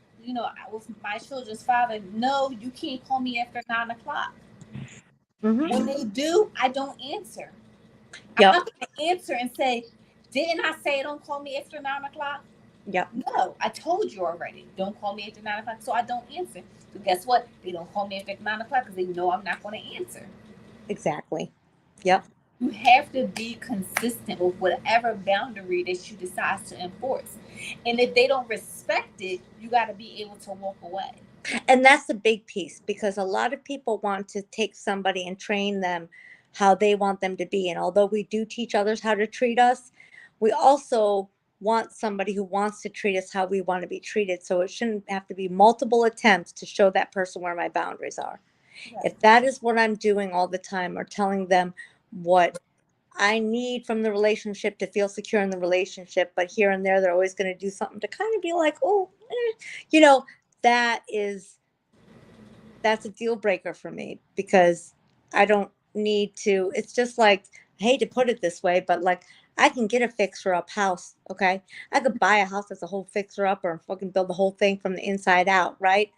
with my children's father, no, you can't call me after 9 o'clock. Mm-hmm. When they do, I don't answer. I'm Yep. not going to answer and say, didn't I say don't call me after 9 o'clock? Yep. No, I told you already. Don't call me after 9 o'clock. So I don't answer. So guess what? They don't call me after 9 o'clock because they know I'm not going to answer. Exactly. Yep. You have to be consistent with whatever boundary that you decide to enforce. And if they don't respect it, you got to be able to walk away. And that's the big piece, because a lot of people want to take somebody and train them how they want them to be. And although we do teach others how to treat us, we also want somebody who wants to treat us how we want to be treated. So it shouldn't have to be multiple attempts to show that person where my boundaries are. Right. If that is what I'm doing all the time, or telling them what I need from the relationship to feel secure in the relationship, but here and there they're always going to do something to kind of be like, oh, you know, that is that's a deal breaker for me, because I don't need to. It's just like, I hate to put it this way, but like, I can get a fixer up house, okay? I could buy a house that's a whole fixer up, or fucking build the whole thing from the inside out, right?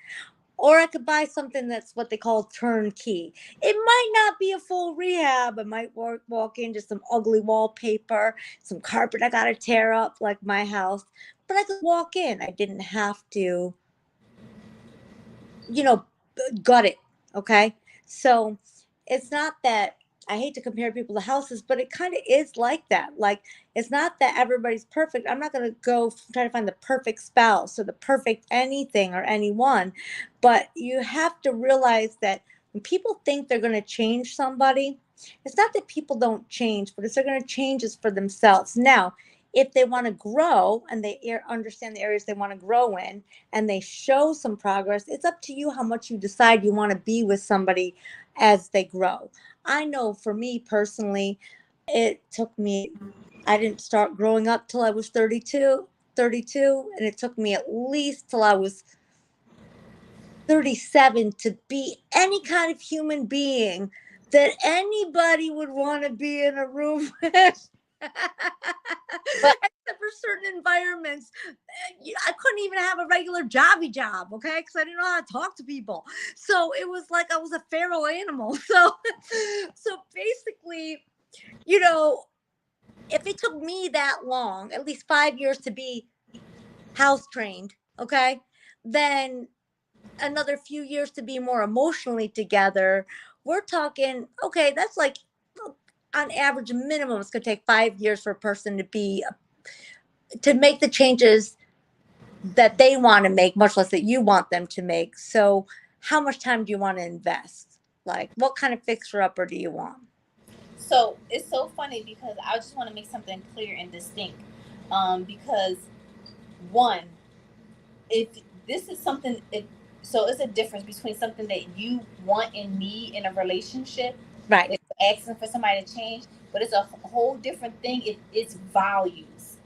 Or I could buy something that's what they call turnkey. It might not be a full rehab. I might walk in just some ugly wallpaper, some carpet I got to tear up like my house, but I could walk in. I didn't have to, you know, gut it. Okay. So it's not that, I hate to compare people to houses, but it kind of is like that. Like, it's not that everybody's perfect. I'm not going to go try to find the perfect spouse or the perfect anything or anyone, but you have to realize that when people think they're going to change somebody, it's not that people don't change, but it's they're going to change is for themselves. Now, if they want to grow and they understand the areas they want to grow in, and they show some progress, it's up to you how much you decide you want to be with somebody as they grow. I know for me personally, it took me, I didn't start growing up till I was 32, and it took me at least till I was 37 to be any kind of human being that anybody would want to be in a room with. Except for certain environments. I couldn't even have a regular jobby job, okay? Because I didn't know how to talk to people. So it was like I was a feral animal. So basically, you know, if it took me that long, at least 5 years to be house trained, okay, then another few years to be more emotionally together, we're talking, okay, that's like on average, minimum, it's going to take 5 years for a person to be to make the changes that they want to make, much less that you want them to make. So how much time do you want to invest? Like, what kind of fixer upper do you want? So it's so funny because I just want to make something clear and distinct. Because one, if this is something, so it's a difference between something that you want and need in a relationship, right? If you're asking for somebody to change, but it's a whole different thing if it's values.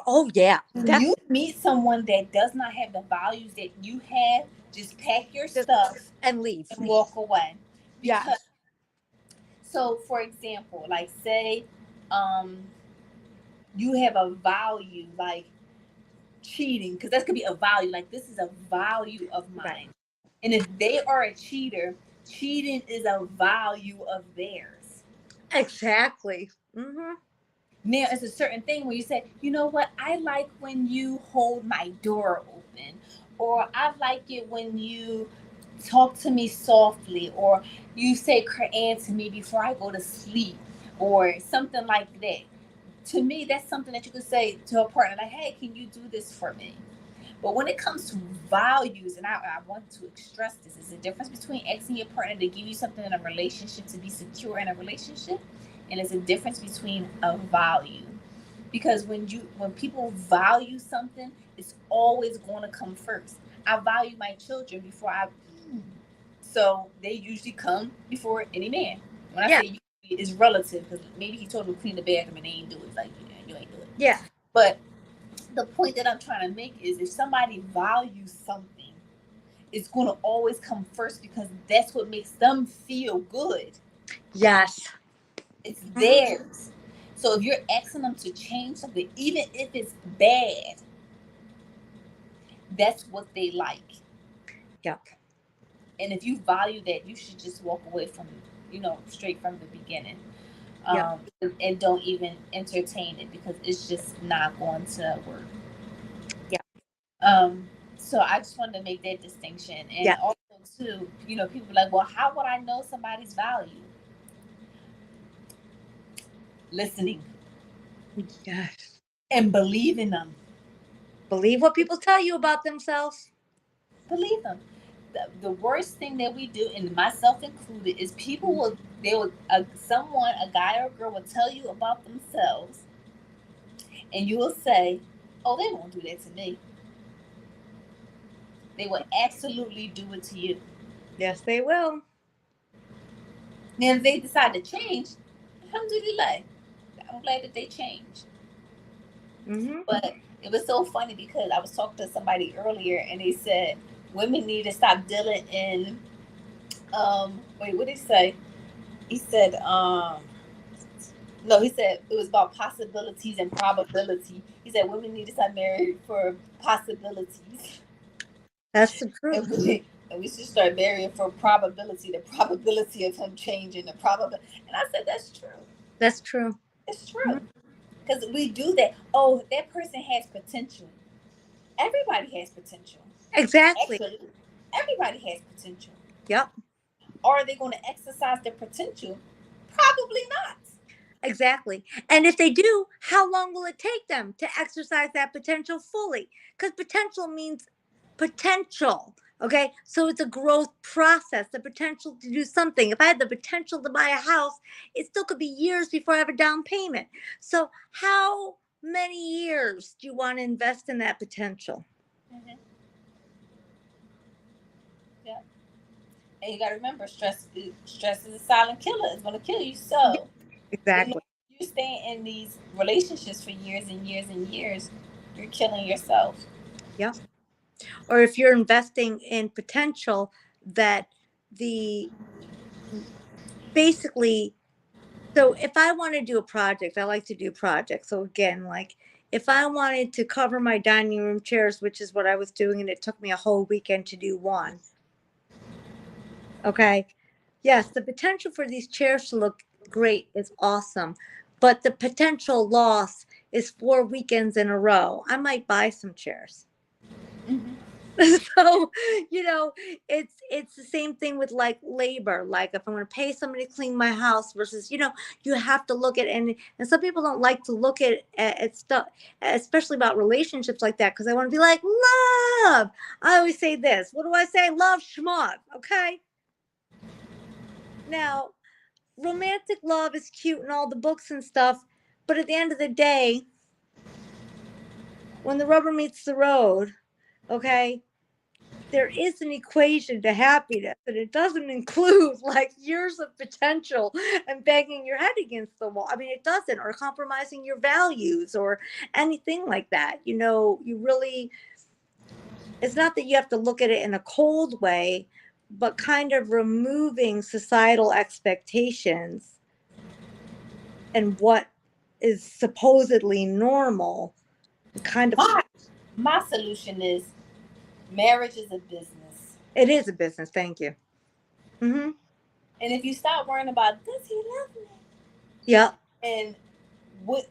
Oh yeah, when you meet someone that does not have the values that you have, just pack your stuff and leave and walk away. Yeah. So, for example, like say, you have a value like cheating, because that could be a value. Like this is a value of mine, right. And if they are a cheater, cheating is a value of theirs. Exactly. Mm-hmm. Now, it's a certain thing where you say, you know what, I like when you hold my door open, or I like it when you talk to me softly, or you say Quran to me before I go to sleep, or something like that. To me, that's something that you could say to a partner, like, hey, can you do this for me? But when it comes to values, and I want to stress this, is the difference between asking your partner to give you something in a relationship to be secure in a relationship, and it's a difference between a value. Because when people value something, it's always going to come first. I value my children before I, so they usually come before any man. When I say it's relative, because maybe he told them to clean the bathroom and they ain't do it. It's like, yeah, you ain't do it. Yeah. But the point that I'm trying to make is if somebody values something, it's going to always come first because that's what makes them feel good. Yes. It's theirs. So if you're asking them to change something, even if it's bad, that's what they like. Yep. And if you value that, you should just walk away from, straight from the beginning. And don't even entertain it because it's just not going to work. Yeah. So I just wanted to make that distinction. And also too, people are like, well, how would I know somebody's value? listening Yes. and believing them. Believe what people tell you about themselves. Believe them. The worst thing that we do, and myself included, is people will someone, a guy or a girl, will tell you about themselves, and you will say, "Oh, they won't do that to me." They will absolutely do it to you. Yes, they will. Now, if they decide to change, alhamdulillah, I'm glad that they changed. Mm-hmm. But it was so funny because I was talking to somebody earlier, and they said women need to stop dealing in. Wait, what did he say? He said, no, he said it was about possibilities and probability. He said women need to start married for possibilities. That's the truth. And we should start marrying for probability, the probability of him changing, the probability. And I said, that's true. That's true. It's true. Because we do that. Oh, that person has potential. Everybody has potential. Exactly. Actually, everybody has potential. Yep. Are they going to exercise their potential? Probably not. Exactly. And if they do, how long will it take them to exercise that potential fully? Because potential means potential. Okay. So it's a growth process, the potential to do something. If I had the potential to buy a house, it still could be years before I have a down payment. So, how many years do you want to invest in that potential? Mm-hmm. Yeah. And you got to remember, stress is a silent killer. It's going to kill you. So, Exactly. If you stay in these relationships for years and years and years, you're killing yourself. Yeah. Or if you're investing in potential that the basically, so if I want to do a project, I like to do projects. So again, like if I wanted to cover my dining room chairs, which is what I was doing, and it took me a whole weekend to do one. Okay. Yes, the potential for these chairs to look great is awesome. But the potential loss is 4 weekends in a row. I might buy some chairs. Mm-hmm. So, it's the same thing with like labor. Like if I'm going to pay somebody to clean my house versus, you have to look at, and some people don't like to look at stuff, especially about relationships like that, because I want to be like, love. I always say this. What do I say? Love schmuck. Okay. Now, romantic love is cute in all the books and stuff, but at the end of the day, when the rubber meets the road, okay, there is an equation to happiness, and it doesn't include like years of potential and banging your head against the wall. I mean, it doesn't, or compromising your values or anything like that. You really, it's not that you have to look at it in a cold way, but kind of removing societal expectations and what is supposedly normal. Kind of, My solution is marriage is a business. it is a business. Thank you. Mm-hmm. And if you stop worrying about, does he love me? Yeah. And what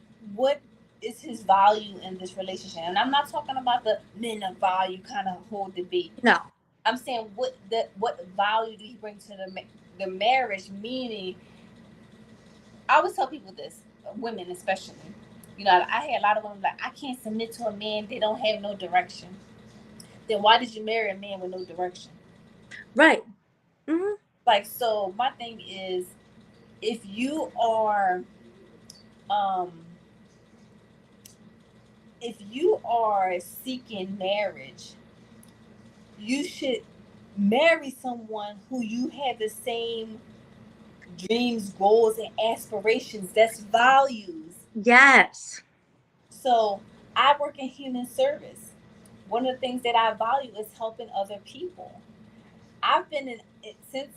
is his value in this relationship? And I'm not talking about the men of value kind of whole debate. No. I'm saying what value do he bring to the marriage? Meaning, I always tell people this, women especially. I hear a lot of women like, I can't submit to a man. They don't have no direction. Then why did you marry a man with no direction? Right. Mm-hmm. Like, so my thing is, if you are seeking marriage, you should marry someone who you have the same dreams, goals, and aspirations. That's values. Yes. So I work in human service. One of the things that I value is helping other people. I've been in it since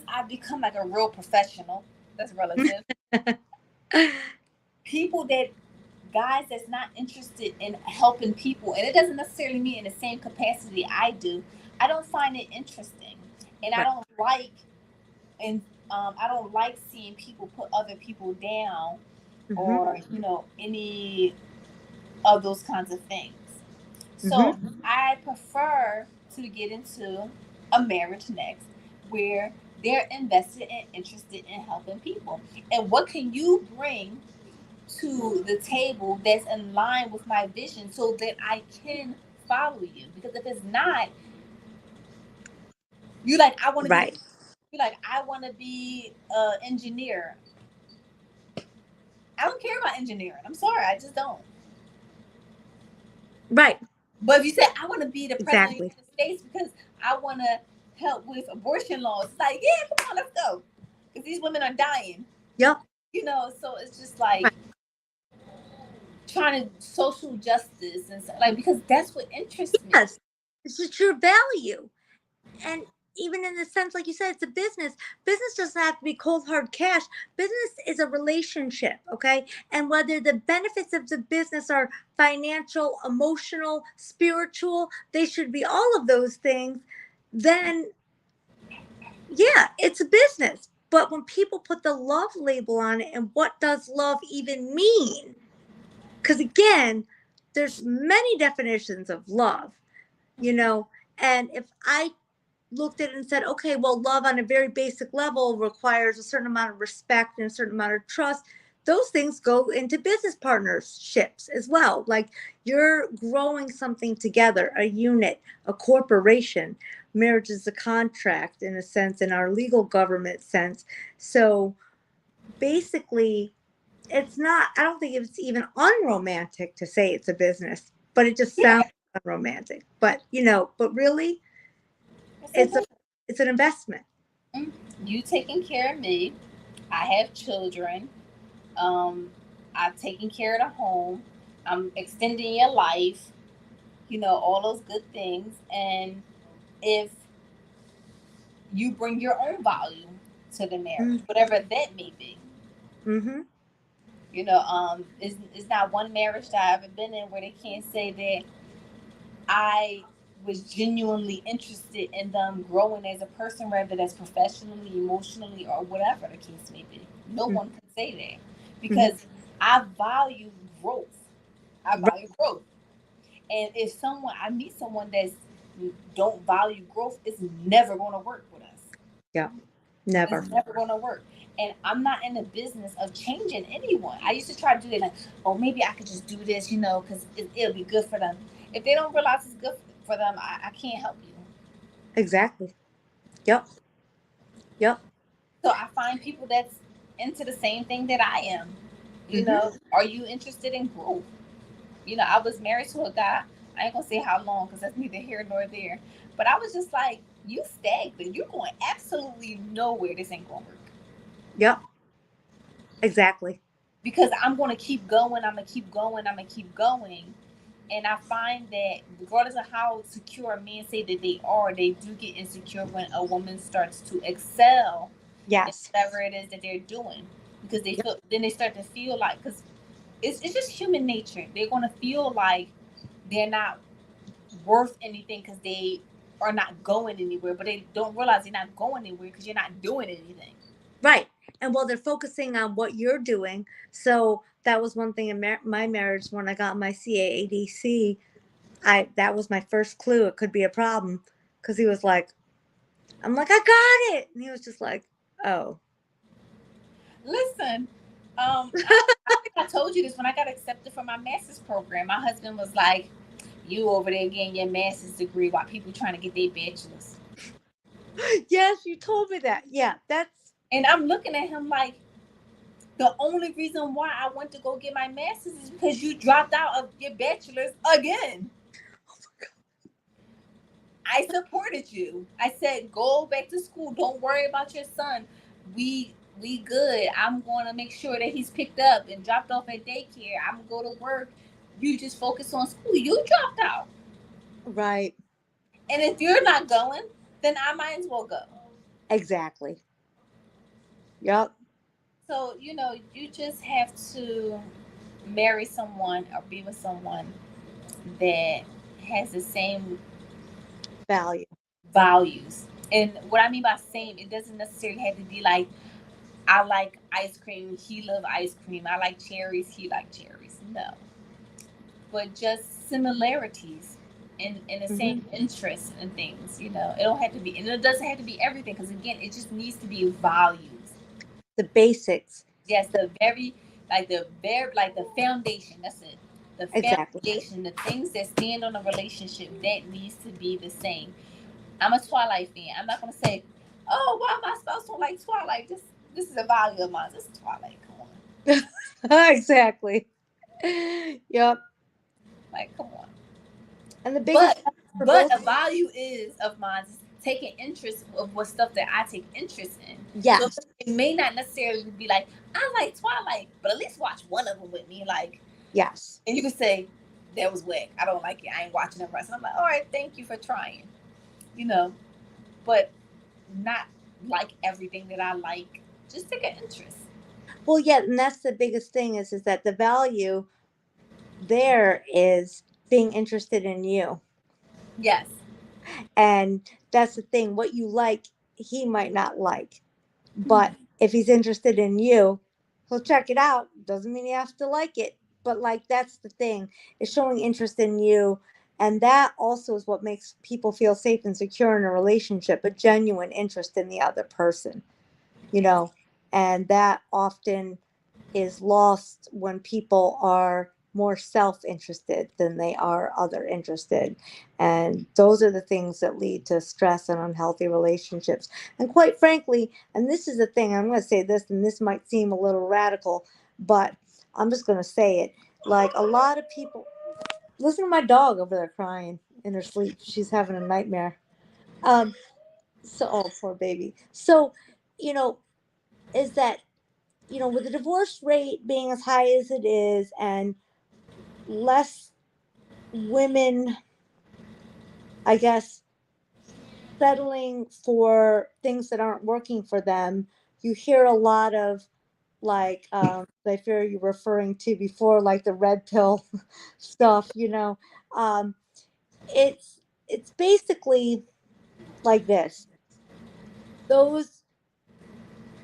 I've become like a real professional. That's relative. Guys that's not interested in helping people, and it doesn't necessarily mean in the same capacity I do. I don't find it interesting, and Right. I don't like seeing people put other people down, Mm-hmm. or any of those kinds of things. So I prefer to get into a marriage next where they're invested and interested in helping people. And what can you bring to the table that's in line with my vision so that I can follow you? Because if it's not, you like, I want to be, Right. you like, I want to be an engineer. I don't care about engineering. I'm sorry, I just don't. Right. But if you say I want to be the president of the Exactly. United States because I want to help with abortion laws, it's like, yeah, come on, let's go, because these women are dying. Yep. You know, so it's just like Right. trying to social justice and stuff, like, because that's what interests me. Yes. It's just your value. And even in the sense, like you said, it's a business. Business doesn't have to be cold hard cash. Business is a relationship, okay? And whether the benefits of the business are financial, emotional, spiritual, they should be all of those things, then yeah, it's a business. But when people put the love label on it, and what does love even mean? Because again, there's many definitions of love, you know, and if I looked at it and said, okay, well, love on a very basic level requires a certain amount of respect and a certain amount of trust. Those things go into business partnerships as well. Like you're growing something together, a unit, a corporation. Marriage is a contract in a sense, in our legal government sense. So basically, it's not, I don't think it's even unromantic to say it's a business, but it just sounds unromantic. But, you know, but really, it's an investment. You taking care of me. I have children. I'm taking care of the home. I'm extending your life. You know, all those good things. And if you bring your own value to the marriage, whatever that may be. Mm-hmm. You know, it's not one marriage that I've ever been in where they can't say that I was genuinely interested in them growing as a person, whether that's professionally, emotionally, or whatever the case may be. No Mm-hmm. one can say that because I value growth. I value growth. And if I meet someone that's don't value growth, it's never going to work with us. Yeah, never. It's never going to work. And I'm not in the business of changing anyone. I used to try to do that, like, oh, maybe I could just do this, you know, because it'll be good for them. If they don't realize it's good for them, I can't help you. Exactly. Yep. Yep. So I find people that's into the same thing that I am. You know, are you interested in growth? You know, I was married to a guy. I ain't gonna say how long because that's neither here nor there. But I was just like, you stagnant. You're going absolutely nowhere. This ain't gonna work. Yep. Exactly. Because I'm gonna keep going. I'm gonna keep going. I'm gonna keep going. And I find that regardless of how secure men say that they do get insecure when a woman starts to excel Yes. in whatever it is that they're doing. Because they feel, then they start to feel like, because it's just human nature. They're going to feel like they're not worth anything because they are not going anywhere, but they don't realize they're not going anywhere because you're not doing anything. Right. And while they're focusing on what you're doing, so that was one thing in my marriage when I got my CAADC. That was my first clue it could be a problem because he was like, I'm like, I got it, and he was just like, oh. Listen, I think I told you this when I got accepted for my master's program. My husband was like, "You over there getting your master's degree while people trying to get their bachelor's." Yes, you told me that. Yeah, that's. And I'm looking at him like, the only reason why I went to go get my master's is because you dropped out of your bachelor's again. Oh my God. I supported you. I said, go back to school. Don't worry about your son. We good. I'm going to make sure that he's picked up and dropped off at daycare. I'm going to go to work. You just focus on school. You dropped out. Right. And if you're not going, then I might as well go. Exactly. Yep. So, you know, you just have to marry someone or be with someone that has the same values. And what I mean by same, it doesn't necessarily have to be like, I like ice cream, he love ice cream. I like cherries, he like cherries. No. But just similarities in the same interest in things. You know, it don't have to be, and it doesn't have to be everything. Because again, it just needs to be values. The basics. Yes, like the foundation. That's it. The Exactly. foundation, the things that stand on a relationship, that needs to be the same. I'm a Twilight fan. I'm not gonna say, oh, why my spouse don't like Twilight. This is a value of mine. This is Twilight. Come on, Exactly. Yep. like come on. And the biggest But for but both. a value is of mine is taking interest of what stuff that I take interest in. So Yes. it may not necessarily be like I like Twilight, but at least watch one of them with me. Like, Yes. and you can say that was whack. I don't like it. I ain't watching the rest. And I'm like, all right, thank you for trying. You know, but not like everything that I like. Just take an interest. Well, yeah, and that's the biggest thing is that the value there is being interested in you. Yes. And that's the thing. What you like, he might not like. But if he's interested in you, he'll check it out. Doesn't mean you have to like it. But like that's the thing, is showing interest in you. And that also is what makes people feel safe and secure in a relationship, a genuine interest in the other person, you know. And that often is lost when people are more self-interested than they are other interested, and those are the things that lead to stress and unhealthy relationships. And quite frankly, and this is the thing, I'm going to say this, and this might seem a little radical, but I'm just going to say it, like a lot of people, listen to my dog over there crying in her sleep, she's having a nightmare. um so, oh, poor baby. So, you know, is that, you know, with the divorce rate being as high as it is and less women, I guess, settling for things that aren't working for them, you hear a lot of like, I fear you referring to before, like the red pill stuff, you know. Um, it's basically like this. Those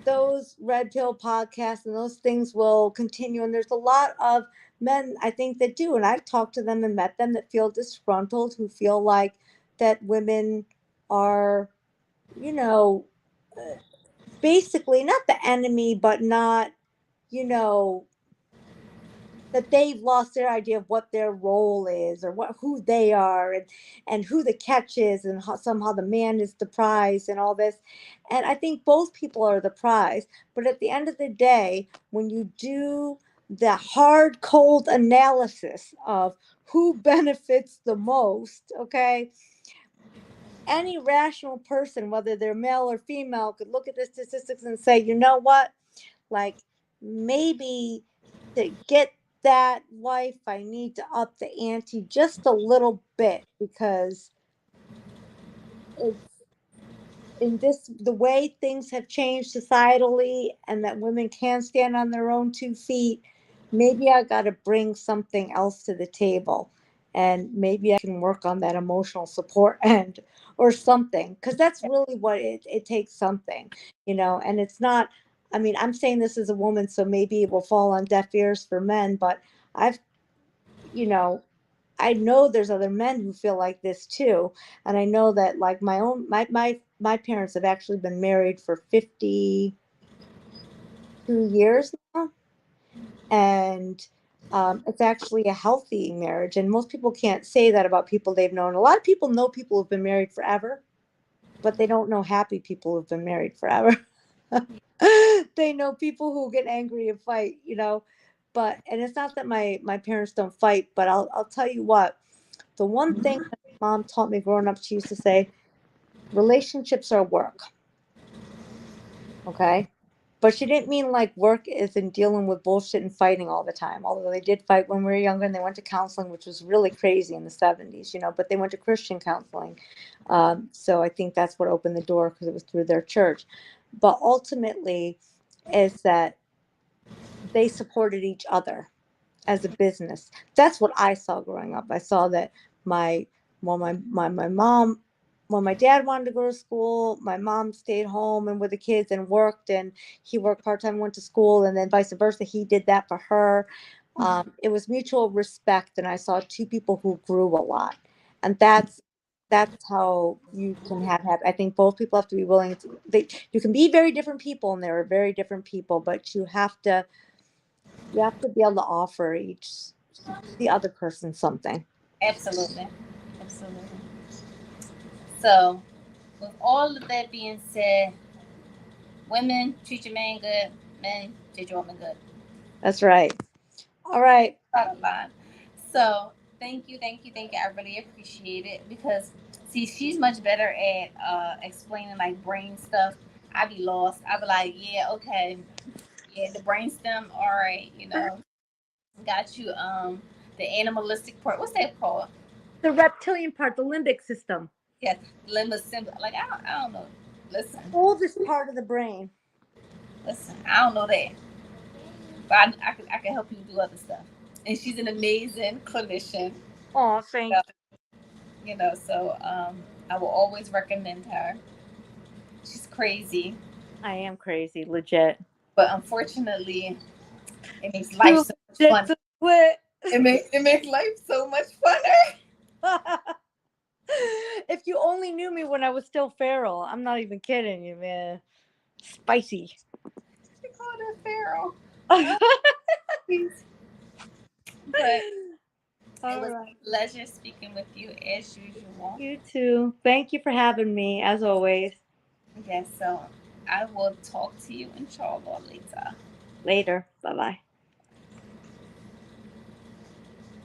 those red pill podcasts and those things will continue, and there's a lot of men, I think, that do, and I've talked to them and met them, that feel disgruntled, who feel like that women are, you know, basically not the enemy, but not, you know, that they've lost their idea of what their role is, or what, who they are, and who the catch is, and how somehow the man is the prize and all this. And I think both people are the prize, but at the end of the day, when you do the hard cold analysis of who benefits the most, okay, any rational person, whether they're male or female, could look at the statistics and say, you know what, like, maybe to get that wife, I need to up the ante just a little bit, because it's in this, the way things have changed societally, and that women can stand on their own 2 feet. Maybe I got to bring something else to the table, and maybe I can work on that emotional support end or something, because that's really what it takes, something, you know. And it's not, I mean, I'm saying this as a woman, so maybe it will fall on deaf ears for men, but I've, you know, I know there's other men who feel like this too. And I know that, like, my parents have actually been married for 52 years now. And it's actually a healthy marriage. And most people can't say that about people they've known. A lot of people know people who've been married forever, but they don't know happy people who've been married forever. They know people who get angry and fight, you know. But, and it's not that my parents don't fight, but I'll tell you what, the one thing that my mom taught me growing up, she used to say, relationships are work. Okay. But she didn't mean like work is in dealing with bullshit and fighting all the time. Although they did fight when we were younger, and they went to counseling, which was really crazy in the 70s, you know, but they went to Christian counseling. So I think that's what opened the door, because it was through their church. But ultimately, is that they supported each other as a business. That's what I saw growing up. I saw that my well, my mom, when my dad wanted to go to school, my mom stayed home and with the kids and worked, and he worked part-time, went to school, and then vice versa. He did that for her. It was mutual respect, and I saw two people who grew a lot. And that's how you can have happy. I think both people have to be willing to. You can be very different people, and there are very different people, but you have to be able to offer the other person something. Absolutely. Absolutely. So, with all of that being said, women treat your man good, men treat your woman good. That's right. All right. Bottom line. So, thank you, thank you, thank you. I really appreciate it because, see, she's much better at explaining like brain stuff. I be lost. I be like, yeah, okay, yeah, the brainstem. All right, got you. The animalistic part. What's that called? The reptilian part, the limbic system. Yes, limbic system. Like I don't know. Listen, Oldest part of the brain. I don't know that, but I can help you do other stuff. And she's an amazing clinician. Oh, thank you. So I will always recommend her. She's crazy, I am crazy, legit. but unfortunately, it makes life so much fun. It makes life so much funner. If you only knew me when I was still feral, I'm not even kidding you, man. Spicy. She called her feral. But it was a pleasure speaking with you as usual. You too. Thank you for having me, as always. Yes, so I will talk to you inshallah later. Later. Bye-bye.